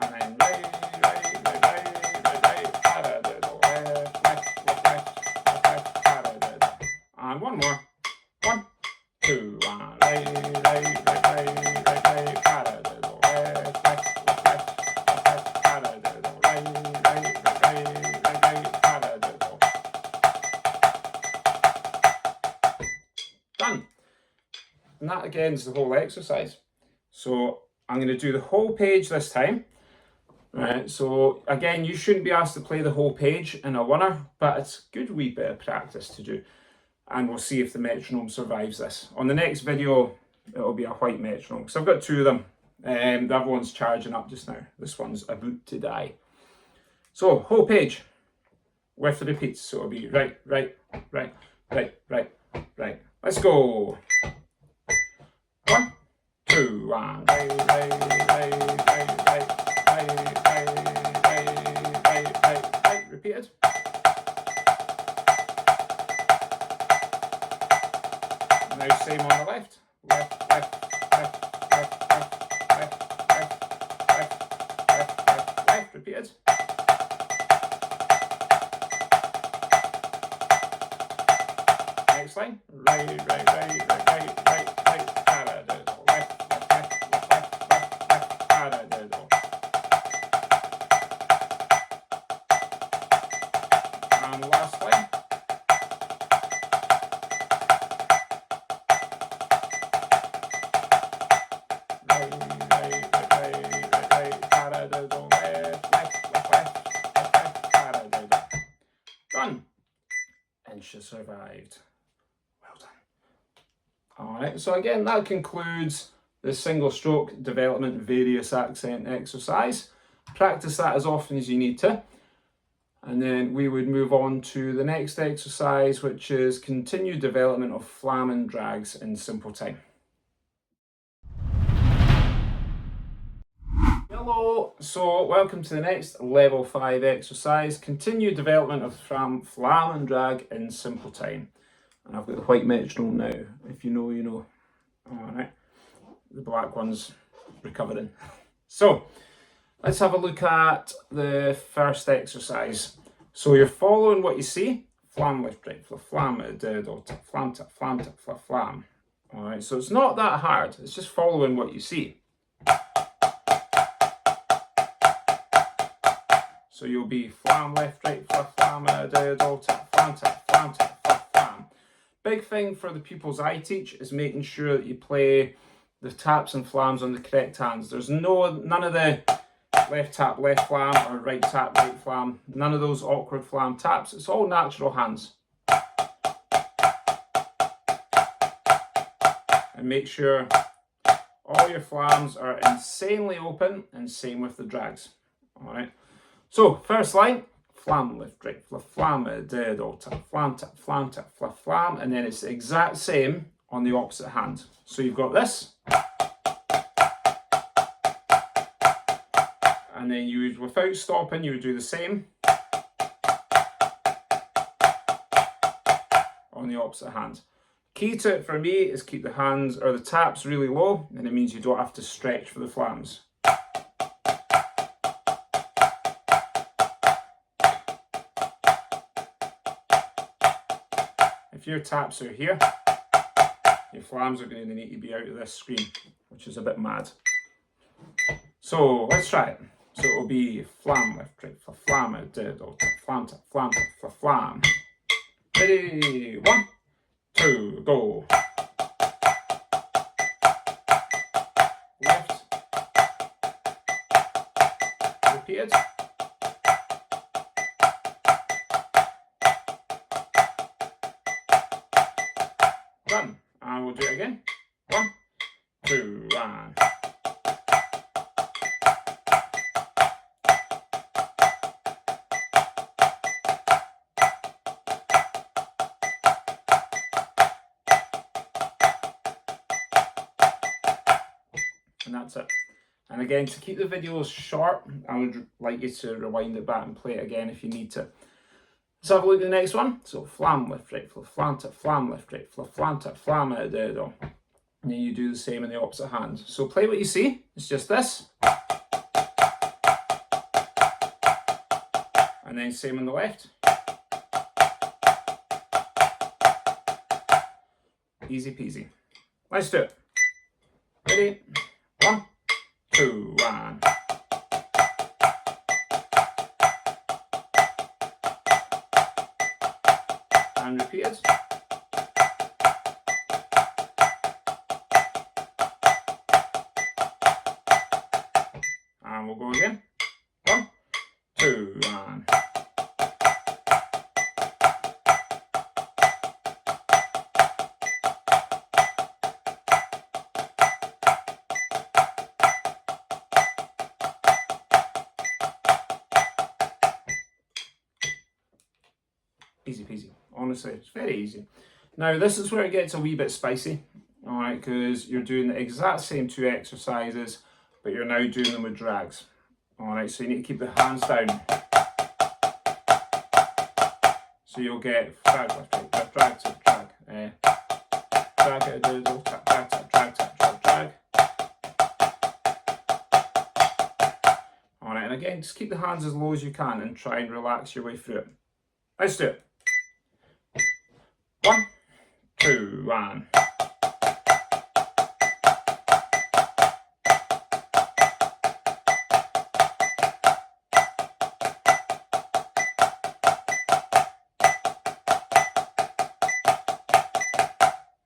and then right, right, right, right, right, right, paradiddle, left, left, left, left, left, paradiddle. And one more. 1, 2, 1, right, right, right, right, right, right, paradiddle, left, left, left, left, left, paradiddle, right, right, right, right, right, right, paradiddle. Done. And that again is the whole exercise. So I'm going to do the whole page this time. Right, so again, you shouldn't be asked to play the whole page in a winner, but it's a good wee bit of practice to do. And we'll see if the metronome survives this. On the next video, it'll be a white metronome, because I've got two of them. The other one's charging up just now. This one's about to die. So, whole page with the repeats. So it'll be right, right, right, right, right, right. Let's go. 1, 2, 1, right, right, right, right, right, right, right, right, right, right, right. line. Right, paradiddle. Left, paradiddle. And last line. Right, paradiddle. Left, paradiddle. Done. And she survived. Well done. Alright, so again, that concludes the single stroke development various accent exercise. Practice that as often as you need to. And then we would move on to the next exercise, which is continued development of flam and drags in simple time. Hello, so welcome to the next level 5 exercise, continued development of flam and drag in simple time. And I've got the white metronome now. If you know, you know. Alright, the black one's recovering. So, let's have a look at the first exercise. So you're following what you see. Flam, left, right, flam, diddle, tap, flam, flam. Alright, so it's not that hard. It's just following what you see. So you'll be flam, left, right, flam, diddle, tap, flam, flam. Big thing for the pupils I teach is making sure that you play the taps and flams on the correct hands. There's none of the left tap, left flam, or right tap, right flam. None of those awkward flam taps. It's all natural hands. And make sure all your flams are insanely open, and same with the drags. Alright. So, first line, flam, left, right, flam, diddle, tap, flam, flam, and then it's the exact same on the opposite hand. So you've got this. And then you would, without stopping, you would do the same on the opposite hand. Key to it for me is keep the hands or the taps really low, and it means you don't have to stretch for the flams. If your taps are here, your flams are going to need to be out of this screen, which is a bit mad. So let's try it. So it will be flam, left, right, flam, diddle, flam, flam. Ready? 1, 2, go. Left. Repeated. Done. And we'll do it again. 1, 2, 1. And that's it. And again, to keep the videos short, I would like you to rewind it back and play it again if you need to. Let's have a look at the next one. So flam, left, right, flam, left, right, flam, diddle. And then you do the same in the opposite hand. So play what you see. It's just this. And then same on the left. Easy peasy. Let's do it. Ready? 1, 2, 1. And repeated. And we'll go again. 1, 2, 1. Easy peasy. Honestly, it's very easy. Now, this is where it gets a wee bit spicy, all right, because you're doing the exact same 2 exercises, but you're now doing them with drags. All right, so you need to keep the hands down. So you'll get drag, left, right, drag, tap, drag, drag, diddle, tap, drag. All right, and again, just keep the hands as low as you can and try and relax your way through it. Let's do it. 1, 1.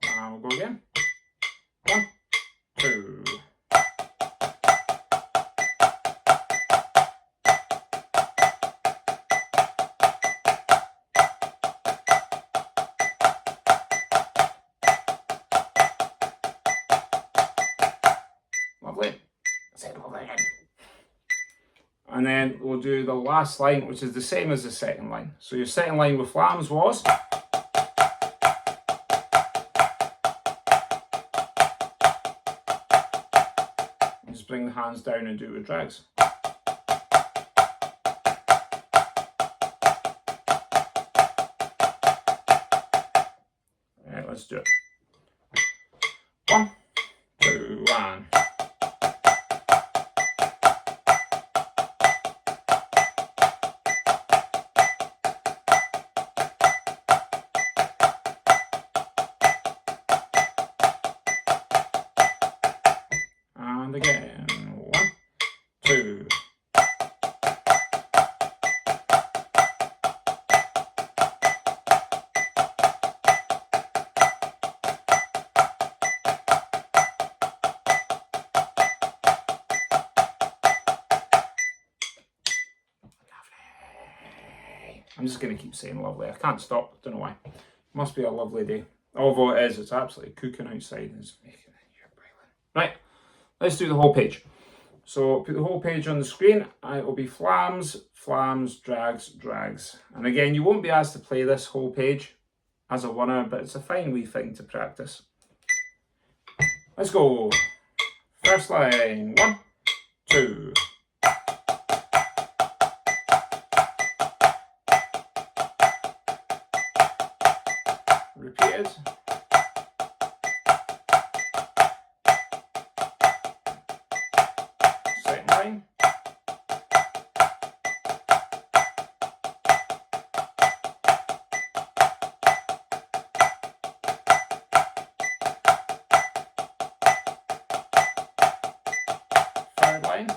And we'll go again. 1, 2. Lovely. And then we'll do the last line, which is the same as the second line. So your second line with flams was. Just bring the hands down and do it with drags. Right, let's do it. 1, 2, 1. And again, 1, 2. I'm just going to keep saying lovely. I can't stop. Don't know why. Must be a lovely day. Although it is, it's absolutely cooking outside. It's making it here boiling. Right, let's do the whole page. So put the whole page on the screen. It will be flams, flams, drags, drags. And again, you won't be asked to play this whole page as a winner, but it's a fine wee thing to practice. Let's go. First line. 1, 2. Repeated. Second line. Third line.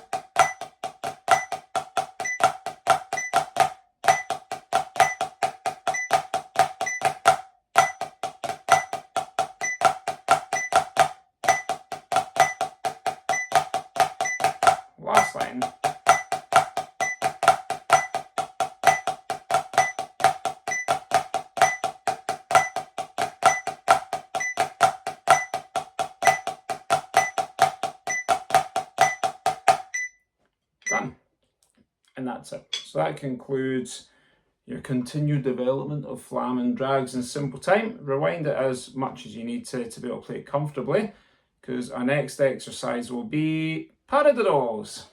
Last line. Done. And that's it. So that concludes your continued development of flam and drags in simple time. Rewind it as much as you need to be able to play it comfortably, because our next exercise will be Paradiddles.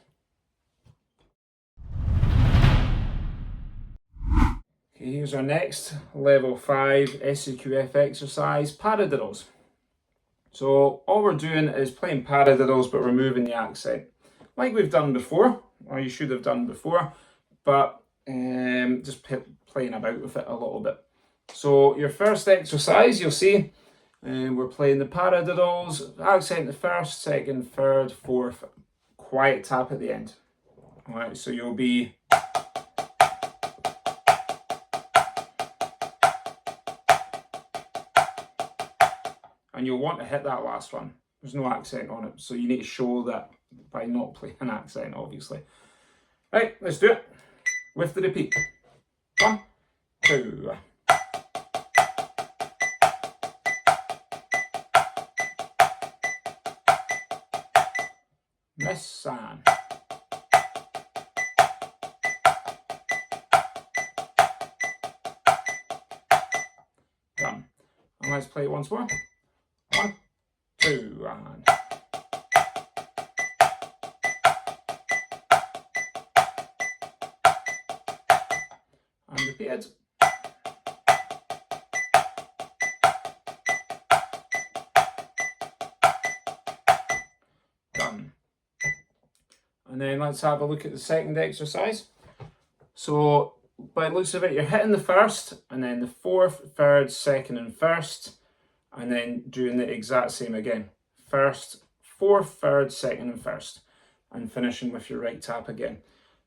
Okay, here's our next level 5 SCQF exercise, Paradiddles. So all we're doing is playing Paradiddles but removing the accent, like we've done before, or you should have done before, but just playing about with it a little bit. So your first exercise, you'll see, we're playing the Paradiddles, accent the first, second, third, fourth, quiet tap at the end. All right, so you'll be and you'll want to hit that last one. There's no accent on it, so you need to show that by not playing an accent, obviously. Right, let's do it with the repeat. 1, 2. Miss and done. And let's play it once more. 1, 2, and repeated. Done. And then let's have a look at the second exercise. So by the looks of it, you're hitting the first, and then the fourth, third, second, and first, and then doing the exact same again. First, fourth, third, second, and first, and finishing with your right tap again.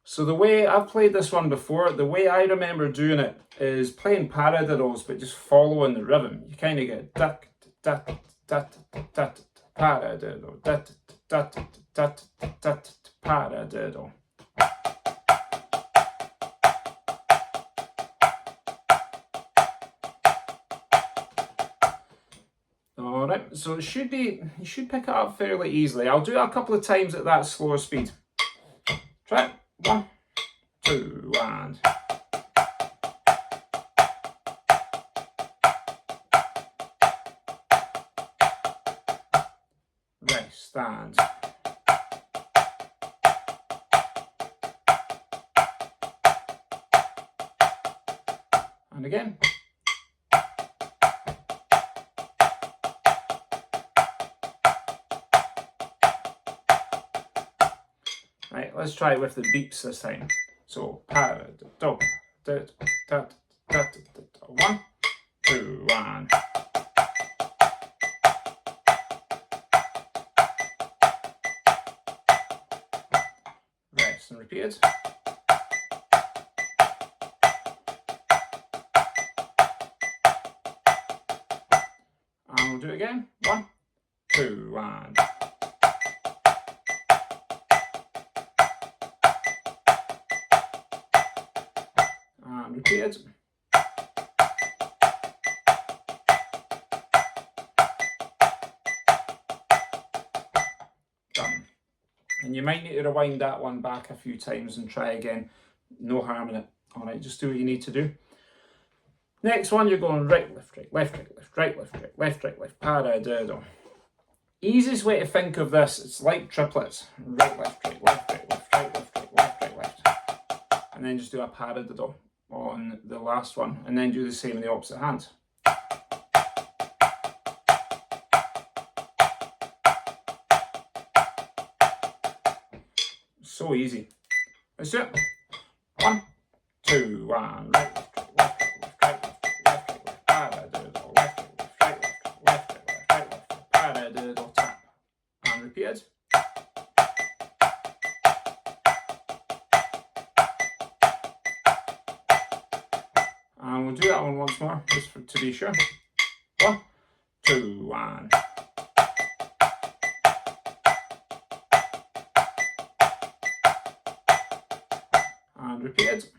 So the way I've played this one before, the way I remember doing it is playing paradiddles, but just following the rhythm. You kind of get duck, duck, duck, duck, paradiddle, duck, duck, duck, duck, paradiddle. Alright, so it should be, you should pick it up fairly easily. I'll do it a couple of times at that slower speed. Try it. 1, 2, and rest, stand. And again. Right, let's try it with the beeps this time. So, paradiddle, 1, 2, and rest and repeat it. And we'll do it again. 1, 2, and repeat it. Done. And you might need to rewind that one back a few times and try again. No harm in it. Alright, just do what you need to do. Next one, you're going right, left, right, left, right, left, right, left, right, left, right, left, paradiddle. Easiest way to think of this, it's like triplets. Right, left, right, left, right, left, right, left, right, left, right, left. And then just do a paradiddle on the last one, and then do the same in the opposite hand. So easy. Let's do it. 1, 2, and right, left, right, left, right, left, right, left, right, paradiddle, left, right, left, right, left, right, paradiddle, tap, and repeat it. And we'll do that one once more, just to be sure. 1, 2, and repeat it.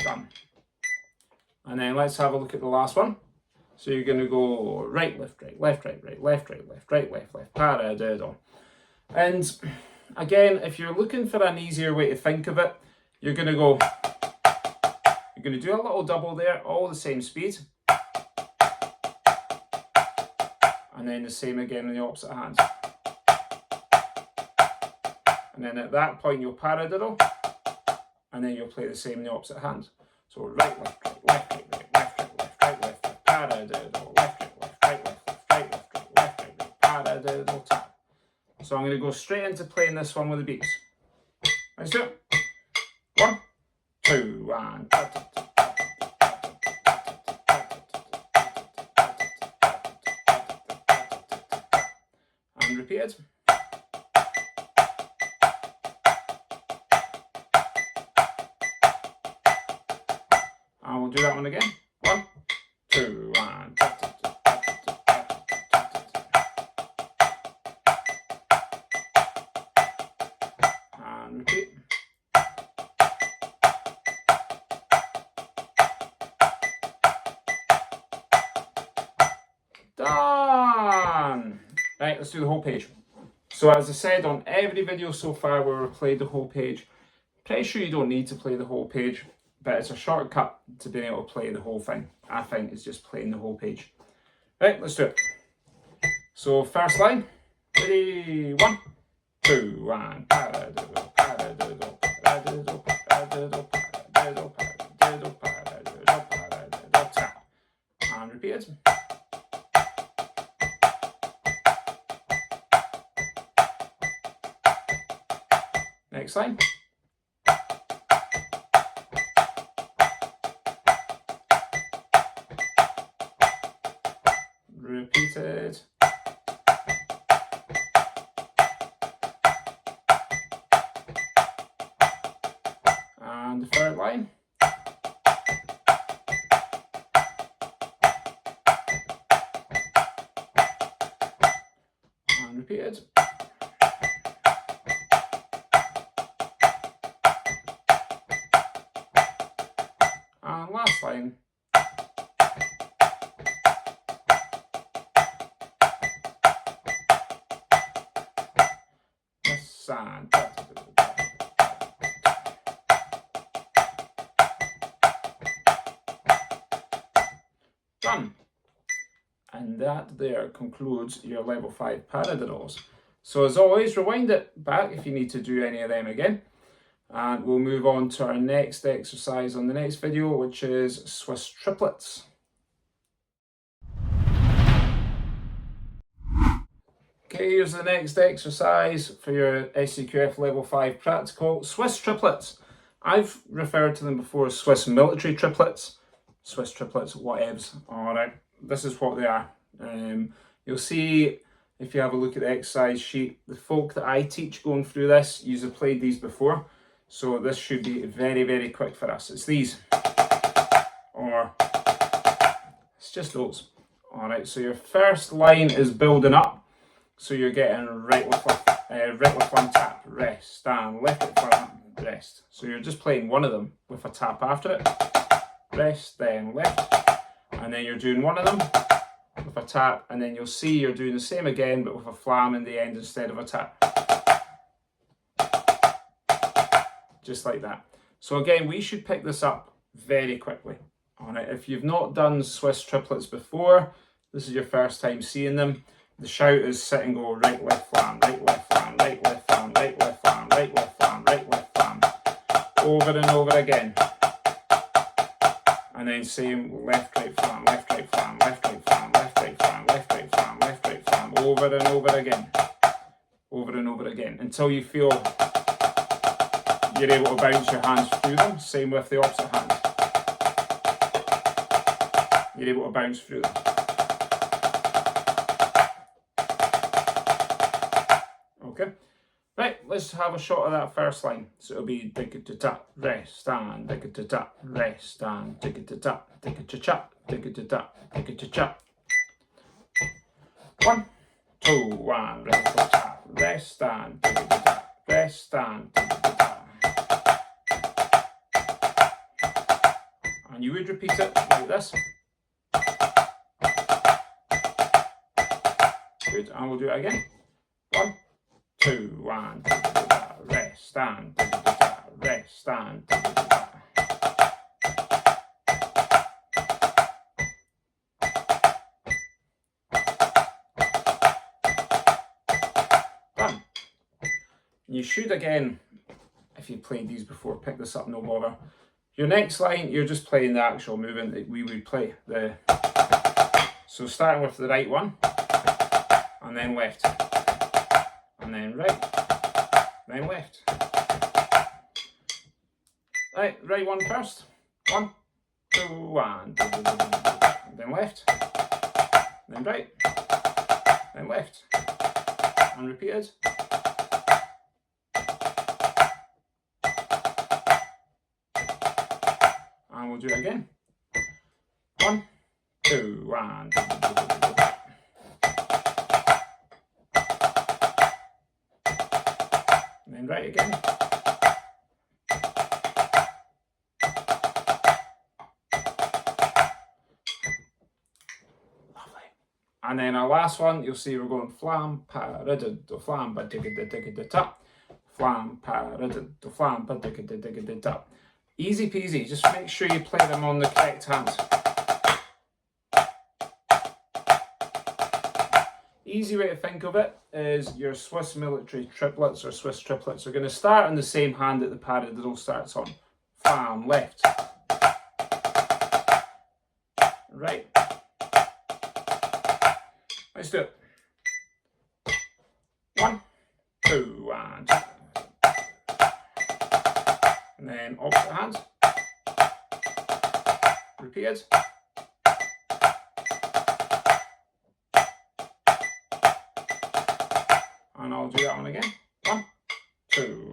Done. And then let's have a look at the last one. So you're going to go right, left, right, left, right, right, left, right, left, right, left, left, paradiddle. And again, if you're looking for an easier way to think of it, you're going to do a little double there, all the same speed. And then the same again in the opposite hand. And then at that point you'll paradiddle, and then you'll play the same in the opposite hand. So right, left, right, left, right, right, left, right, left, right, left, left, paradiddle, left, right, left, right, left, left, right, left, right, left, right, right, paradiddle, tap. So I'm going to go straight into playing this one with the beats. Let's do it. 1, 2, and repeat it. And we'll do that one again. 1, 2, and repeat. Done! Right, let's do the whole page. So as I said on every video so far where we've played the whole page, pretty sure you don't need to play the whole page, but it's a shortcut to being able to play the whole thing. I think it's just playing the whole page. Right, let's do it. So first line, ready, 1, 2, and paradiddle, paradiddle, paradiddle, paradiddle, paradiddle, paradiddle, paradiddle, paradiddle, tap. And repeat it. Next line. repeated. And the third line. And repeated. And last line. This and done. And that there concludes your level 5 paradiddles. So as always, rewind it back if you need to do any of them again. And we'll move on to our next exercise on the next video, which is Swiss triplets. Okay, here's the next exercise for your SCQF level 5 practical, Swiss triplets. I've referred to them before as Swiss military triplets, Swiss triplets, whatevs. Alright, this is what they are. You'll see, if you have a look at the exercise sheet, the folk that I teach going through this, you've played these before. So this should be very, very quick for us. It's these, or it's just those. All right, so your first line is building up. So you're getting right with one tap, rest, stand, left with one, rest. So you're just playing one of them with a tap after it, rest, then left, and then you're doing one of them with a tap, and then you'll see you're doing the same again, but with a flam in the end instead of a tap. Just like that. So again, we should pick this up very quickly. All right, if you've not done Swiss triplets before, this is your first time seeing them. The shout is sit and go right, left, flam, right, left, flam, right, left, flam, right, left, flam, right, left, flam, right, left, flam. Over and over again. And then same left, right, flam, left, right, flam, left, right, flam, left, right, flam, left, right, flam, left, right, flam. Over and over again. Over and over again. Until you feel you're able to bounce your hands through them. Same with the opposite hand. You're able to bounce through them. Okay. Right, let's have a shot of that first line. So it'll be digga-da-da, rest, stand, digga-da-da, rest, stand, digga-da-da, digga-cha-cha, digga-da-da, digga-cha-cha. 1, 2, 1, rest, stand, digga-da-da, rest, stand, digga-da-da. And you would repeat it like this. Good, and we'll do it again. 1, 2, 1, rest, stand, rest, stand. Done. You should again, if you've played these before, pick this up, no bother. Your next line, you're just playing the actual movement that we would play. So starting with the right one, and then left, and then right, then left. Right one first. 1, 2, 1, then left, then right, then left, and repeated. And we'll do it again. 1, 2, 1. And then right again. Lovely. And then our last one, you'll see we're going flam, paradiddle, flam, ba digga digga da da. Flam, paradiddle, flam, ba digga digga da. Easy peasy, just make sure you play them on the correct hand. Easy way to think of it is your Swiss military triplets or Swiss triplets are going to start on the same hand that the paradiddle starts on. Flam, left. Right. Let's do it. 1, 2, 1. And then opposite hand. Repeated. and I'll do that one again. 1, 2.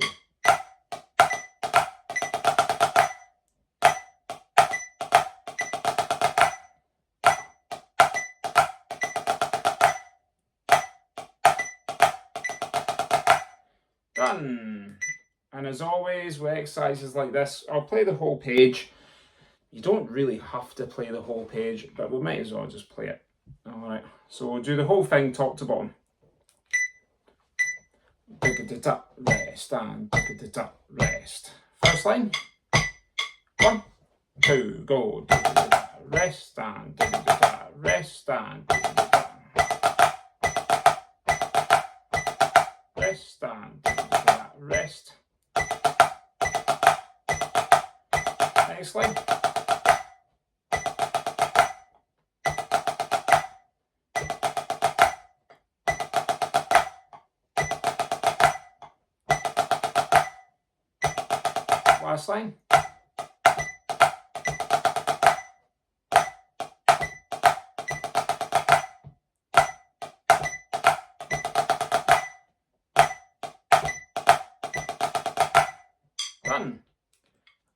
Done. And as always with exercises like this, I'll play the whole page. You don't really have to play the whole page, but we might as well just play it. Alright, so we'll do the whole thing top to bottom. Digga-da-da, rest, and digga-da-da, rest. First line. 1, 2, go. Digga-da-da, rest, and digga-da-da, rest, and digga-da-da. Rest, and digga-da-da, rest. Next line. Last line. Done.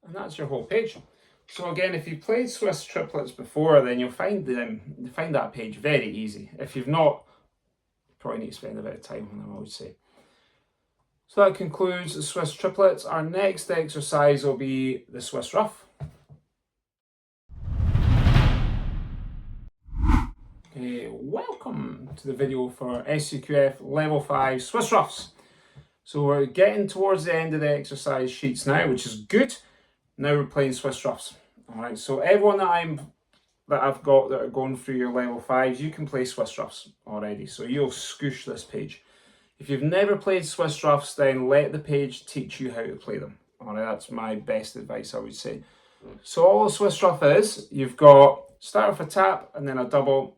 And that's your whole page. So again, if you've played Swiss triplets before, then you'll find that page very easy. If you've not, you probably need to spend a bit of time on them, I would say. So that concludes the Swiss triplets. Our next exercise will be the Swiss ruff. Okay, welcome to the video for SCQF Level 5 Swiss ruffs. So we're getting towards the end of the exercise sheets now, which is good. Now we're playing Swiss ruffs. Alright, so everyone that I've got that are going through your level 5s, you can play Swiss ruffs already. So you'll scoosh this page. If you've never played Swiss ruffs, then let the page teach you how to play them. Alright, that's my best advice, I would say. So all a Swiss ruff is, you've got start with a tap and then a double,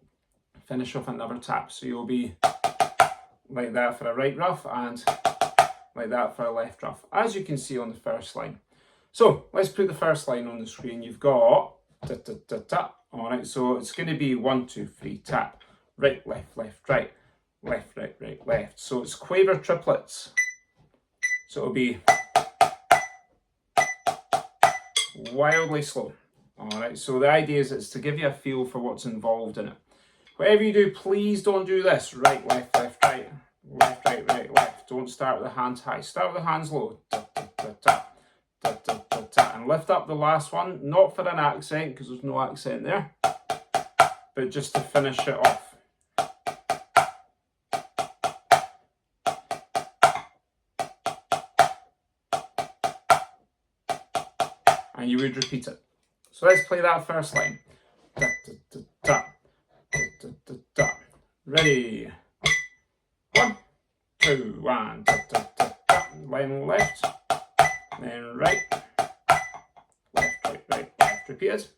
finish off another tap. So you'll be like that for a right ruff and like that for a left ruff, as you can see on the first line. So let's put the first line on the screen. You've got da, da, da, da. Alright, so it's going to be 1, 2, 3, tap, right, left, left, right. Left, right, right, left. So it's quaver triplets. So it'll be wildly slow. Alright, so the idea is it's to give you a feel for what's involved in it. Whatever you do, please don't do this. Right, left, left, right. Left, right, right, left. Don't start with the hands high. Start with the hands low. Da, da, da, da, da, da, da, da. And lift up the last one. Not for an accent, because there's no accent there. But just to finish it off. And you would repeat it. So let's play that first line. Da, da, da, da, da, da, da, da. Ready? 1, 2, 1. Da, da, da, da. Line left, then right, left, right, right, left. Repeat it.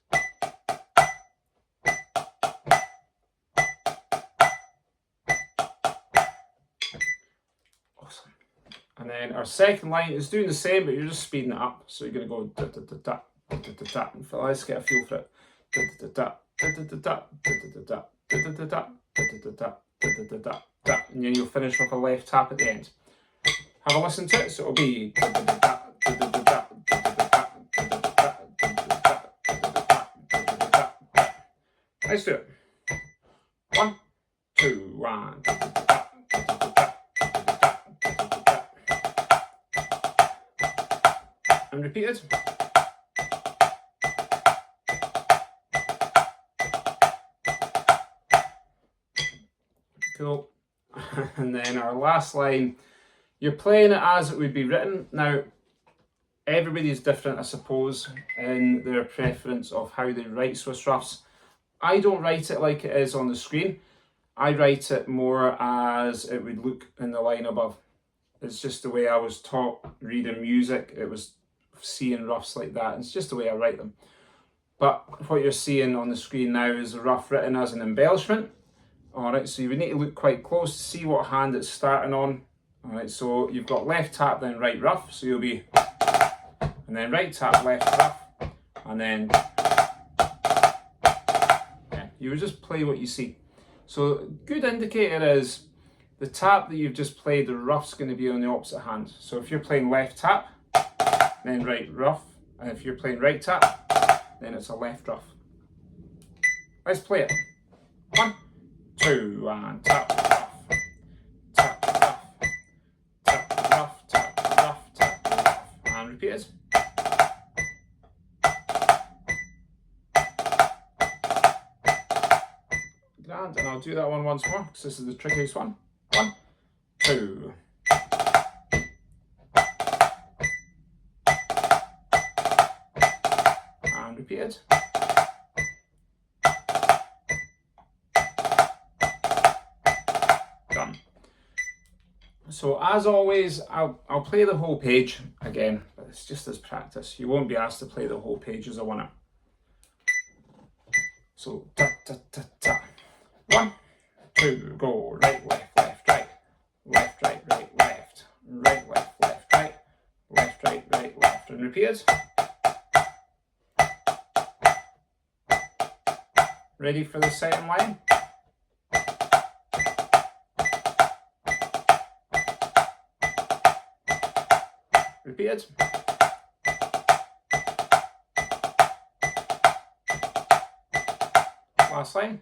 Awesome. And then our second line is doing the same, but you're just speeding it up. So you're going to go da da da da da da da da. Let's get a feel for it. Da da da da da da da da da da da da da da da da da da da. And then you'll finish with a left tap at the end. Have a listen to it. So it'll be da da da da da da da da da da da. Let's do it. 1, 2, 1. And repeat it. Cool. And then our last line, you're playing it as it would be written. Now, everybody's different, I suppose, in their preference of how they write Swiss ruffs. I don't write it like it is on the screen. I write it more as it would look in the line above. It's just the way I was taught reading music. It was seeing ruffs like that. It's just the way I write them. But what you're seeing on the screen now is a ruff written as an embellishment. Alright, so you would need to look quite close to see what hand it's starting on. Alright, so you've got left tap, then right ruff. So you'll be, and then right tap, left ruff, and then, yeah, you would just play what you see. So good indicator is the tap that you've just played, the ruff's going to be on the opposite hand. So if you're playing left tap, then right ruff, and if you're playing right tap, then it's a left ruff. Let's play it. 1, 2, and tap, ruff, tap, ruff, tap, ruff, tap, ruff, tap, ruff, and repeat it. Grand, and I'll do that one once more because this is the trickiest one. 1, 2. And repeat it. Done. So as always, I'll play the whole page again, but it's just as practice. You won't be asked to play the whole page as a winner. So ta ta ta ta. 1, 2, go right, left, left, right, left, right, right, left, right, left, left, right, left, right, right, left, and repeat it. Ready for the second line? Repeat it. Last line.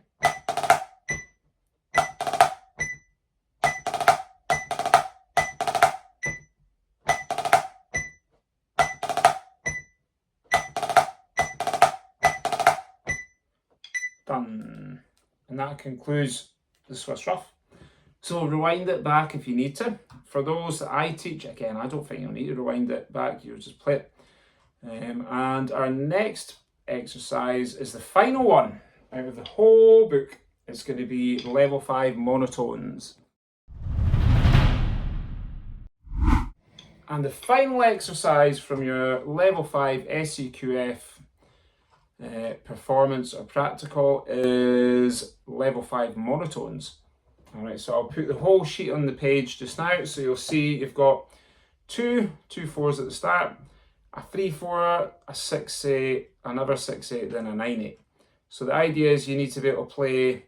Done. And that concludes the Swiss Ruff. So rewind it back if you need to. For those that I teach, again, I don't think you'll need to rewind it back, you'll just play it. And our next exercise is the final one out of the whole book. It's going to be level 5 monotones. And the final exercise from your level 5 SCQF performance or practical is level 5 monotones. Alright, so I'll put the whole sheet on the page just now, so you'll see you've got two 4s at the start, a 3/4, a 6/8, another 6/8, then a 9/8. So the idea is you need to be able to play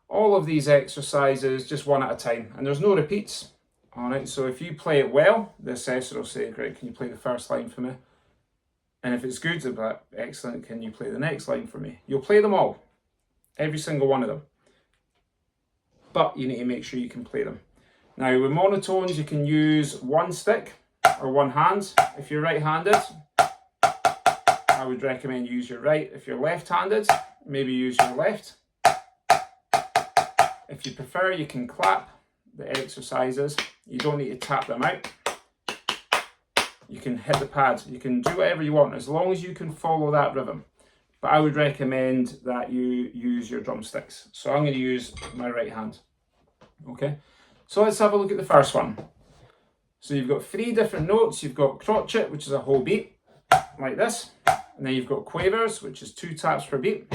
all of these exercises just one at a time, and there's no repeats. Alright, so if you play it well, the assessor will say, great, can you play the first line for me? And if it's good, excellent, can you play the next line for me? You'll play them all, every single one of them. But you need to make sure you can play them. Now with monotones, you can use one stick or one hand. If you're right-handed, I would recommend use your right. If you're left-handed, maybe use your left. If you prefer, you can clap the exercises. You don't need to tap them out. You can hit the pad. You can do whatever you want as long as you can follow that rhythm. But I would recommend that you use your drumsticks. So I'm going to use my right hand. Okay, so let's have a look at the first one. So you've got 3 different notes. You've got crotchet, which is a whole beat, like this. And then you've got quavers, which is 2 taps per beat.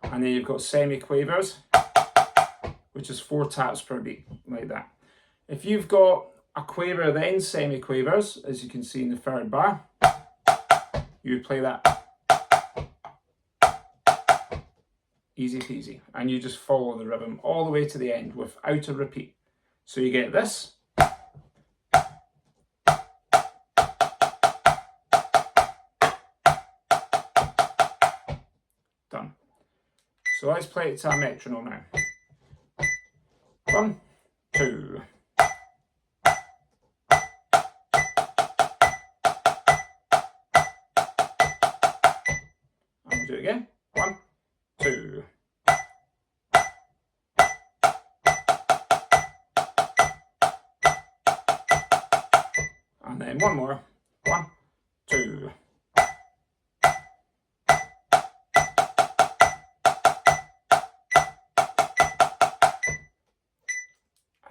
And then you've got semi-quavers, which is 4 taps per beat, like that. If you've got a quaver then semi-quavers, as you can see in the 3rd bar, you would play that. Easy peasy. And you just follow the rhythm all the way to the end without a repeat. So you get this. Done. So let's play it to a metronome now. 1, 2. And we'll do it again. 1, 2. And then one more. 1, 2. And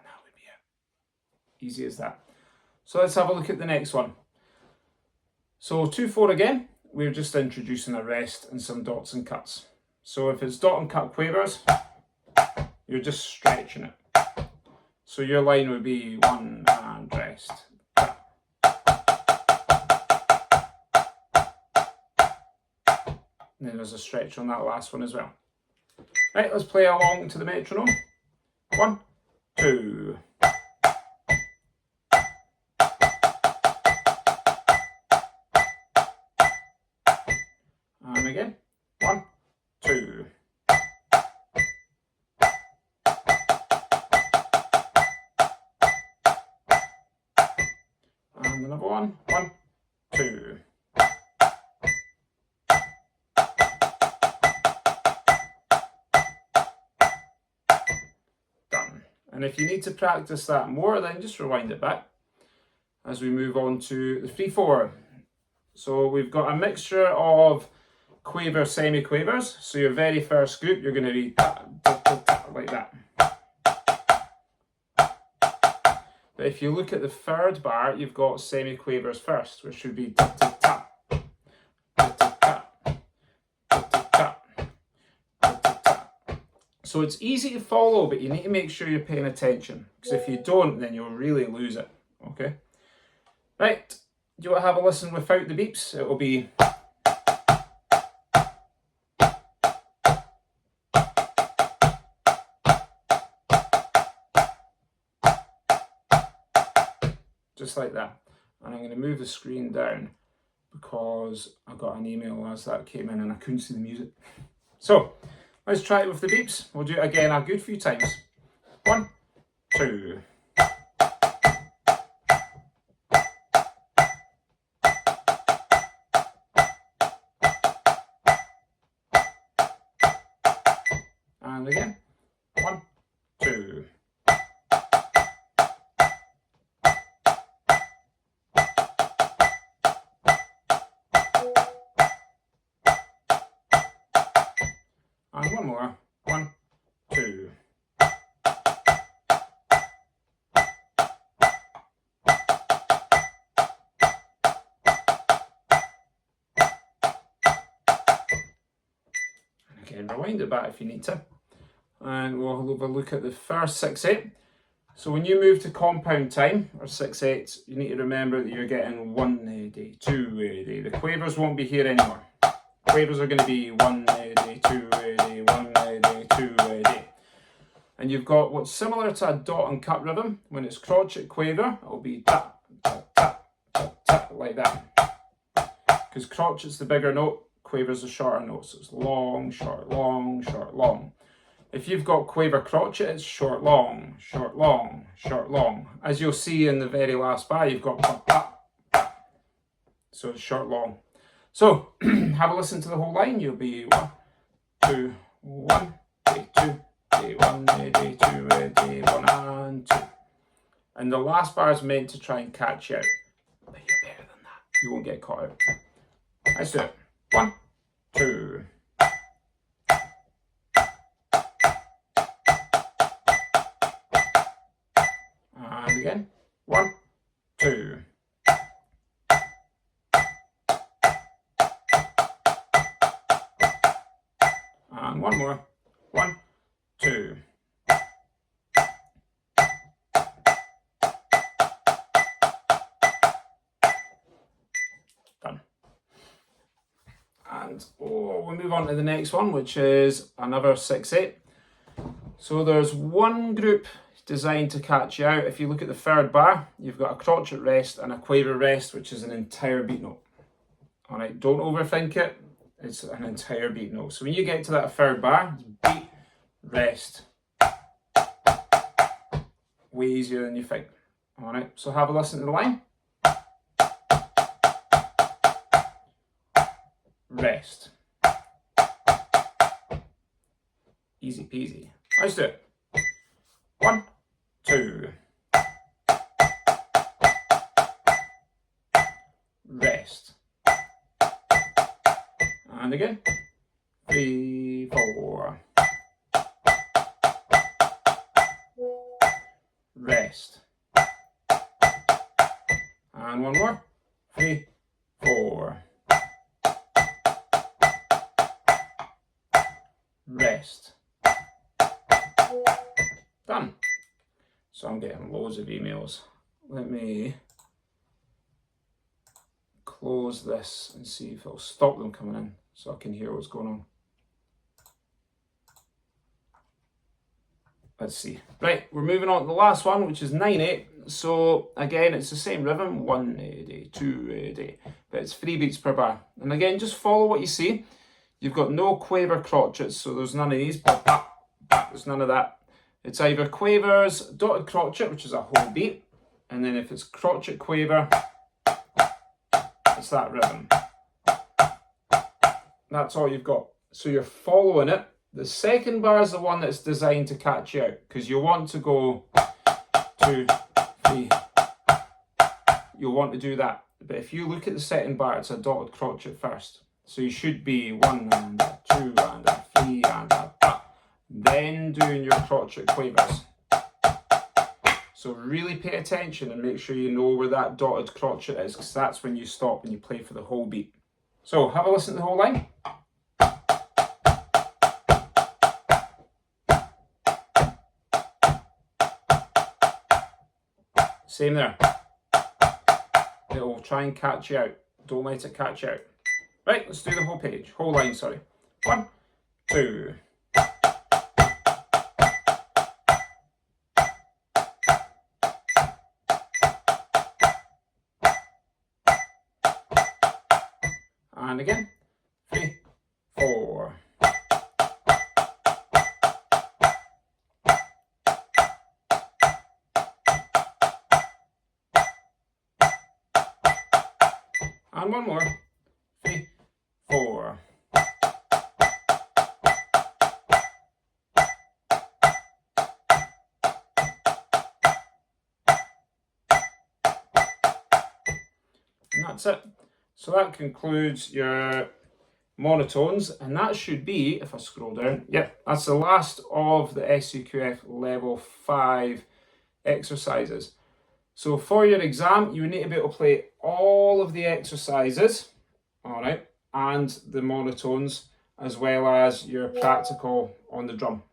that would be it. Easy as that. So let's have a look at the next one. So 2/4 again. We're just introducing a rest and some dots and cuts. So if it's dot and cut quavers, you're just stretching it. So your line would be 1 and rest. And then there's a stretch on that last one as well. Right, let's play along to the metronome. 1, 2. And again, 1, 2. And another one, 1, 2. Done. And if you need to practice that more, then just rewind it back as we move on to the 3/4. So we've got a mixture of quaver, semi-quavers. So your very first group, you're going to be like that. But if you look at the third bar, you've got semi-quavers first, which should be tap, tap, tap, tap, tap, tap, tap, tap, tap, tap. So it's easy to follow, but you need to make sure you're paying attention, because if you don't, then you'll really lose it. Okay? Right. Do you want to have a listen without the beeps? It will be... just like that. And I'm going to move the screen down because I got an email as that came in and I couldn't see the music. So let's try it with the beeps. We'll do it again a good few times. 1, 2. And again. 1, 2. And one more. 1, 2. And again, rewind it back if you need to. And we'll have a look at the first 6/8. So when you move to compound time, or 6/8, you need to remember that you're getting 1 AD, 2 AD. The quavers won't be here anymore. Quavers are going to be 1 AD, 2 AD, 1 AD, 2 AD. And you've got what's similar to a dot and cut rhythm. When it's crotchet quaver, it'll be tap, tap, tap, tap, tap, like that. Because crotchet's the bigger note, quaver's the shorter note. So it's long, short, long, short, long. If you've got quaver crotchet, it's short, long, short, long, short, long. As you'll see in the very last bar, you've got pop, pop, pop. So it's short, long. So have a listen to the whole line. You'll be 1, 2, 1, 2, 1, 2, 1, and 2. And the last bar is meant to try and catch you out. But you're better than that. You won't get caught out. Let's do it. 1, 2. And again. 1, 2. And one more. 1, 2. Done. And we'll move on to the next one, which is another 6/8. So there's one group designed to catch you out. If you look at the third bar, you've got a crotchet rest and a quaver rest, which is an entire beat note. All right, don't overthink it. It's an entire beat note. So when you get to that third bar, it's beat, rest. Way easier than you think. All right, so have a listen to the line. Rest. Easy peasy. Let's do it. 1, 2. Rest. And again. 3, 4. Rest. And one more. 3, 4. Rest. Done. So I'm getting loads of emails. Let me close this and see if it'll stop them coming in so I can hear what's going on. Let's see. Right, we're moving on to the last one, which is 9/8. So again, it's the same rhythm, 1 a day, 2 a day, but it's 3 beats per bar. And again, just follow what you see. You've got no quaver crotchets, so there's none of these. There's none of that. It's either quavers, dotted crotchet, which is a whole beat, and then if it's crotchet quaver, it's that rhythm. That's all you've got. So you're following it. The second bar is the one that's designed to catch you out, because you want to go 2, 3. You'll want to do that. But if you look at the second bar, it's a dotted crotchet first. So you should be 1 and a 2 and a 3 and a then doing your crotchet quavers. So really pay attention and make sure you know where that dotted crotchet is, because that's when you stop and you play for the whole beat. So have a listen to the whole line. Same there. It'll try and catch you out. Don't let it catch you out. Right, let's do the whole page. Whole line, sorry. 1, 2. And again. 3, 4. And one more. 3, 4. And that's it. So that concludes your monotones, and that should be, if I scroll down, yep, that's the last of the SCQF level 5 exercises. So for your exam, you need to be able to play all of the exercises, all right, and the monotones, as well as your practical on the drum,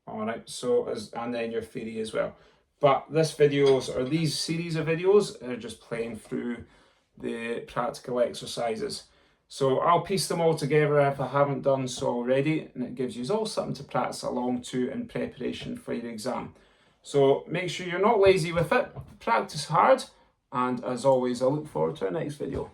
all right. So and then your theory as well. But this videos, or these series of videos, are just playing through the practical exercises. So I'll piece them all together if I haven't done so already, and it gives you all something to practice along to in preparation for your exam. So make sure you're not lazy with it, practice hard, and as always, I look forward to our next video.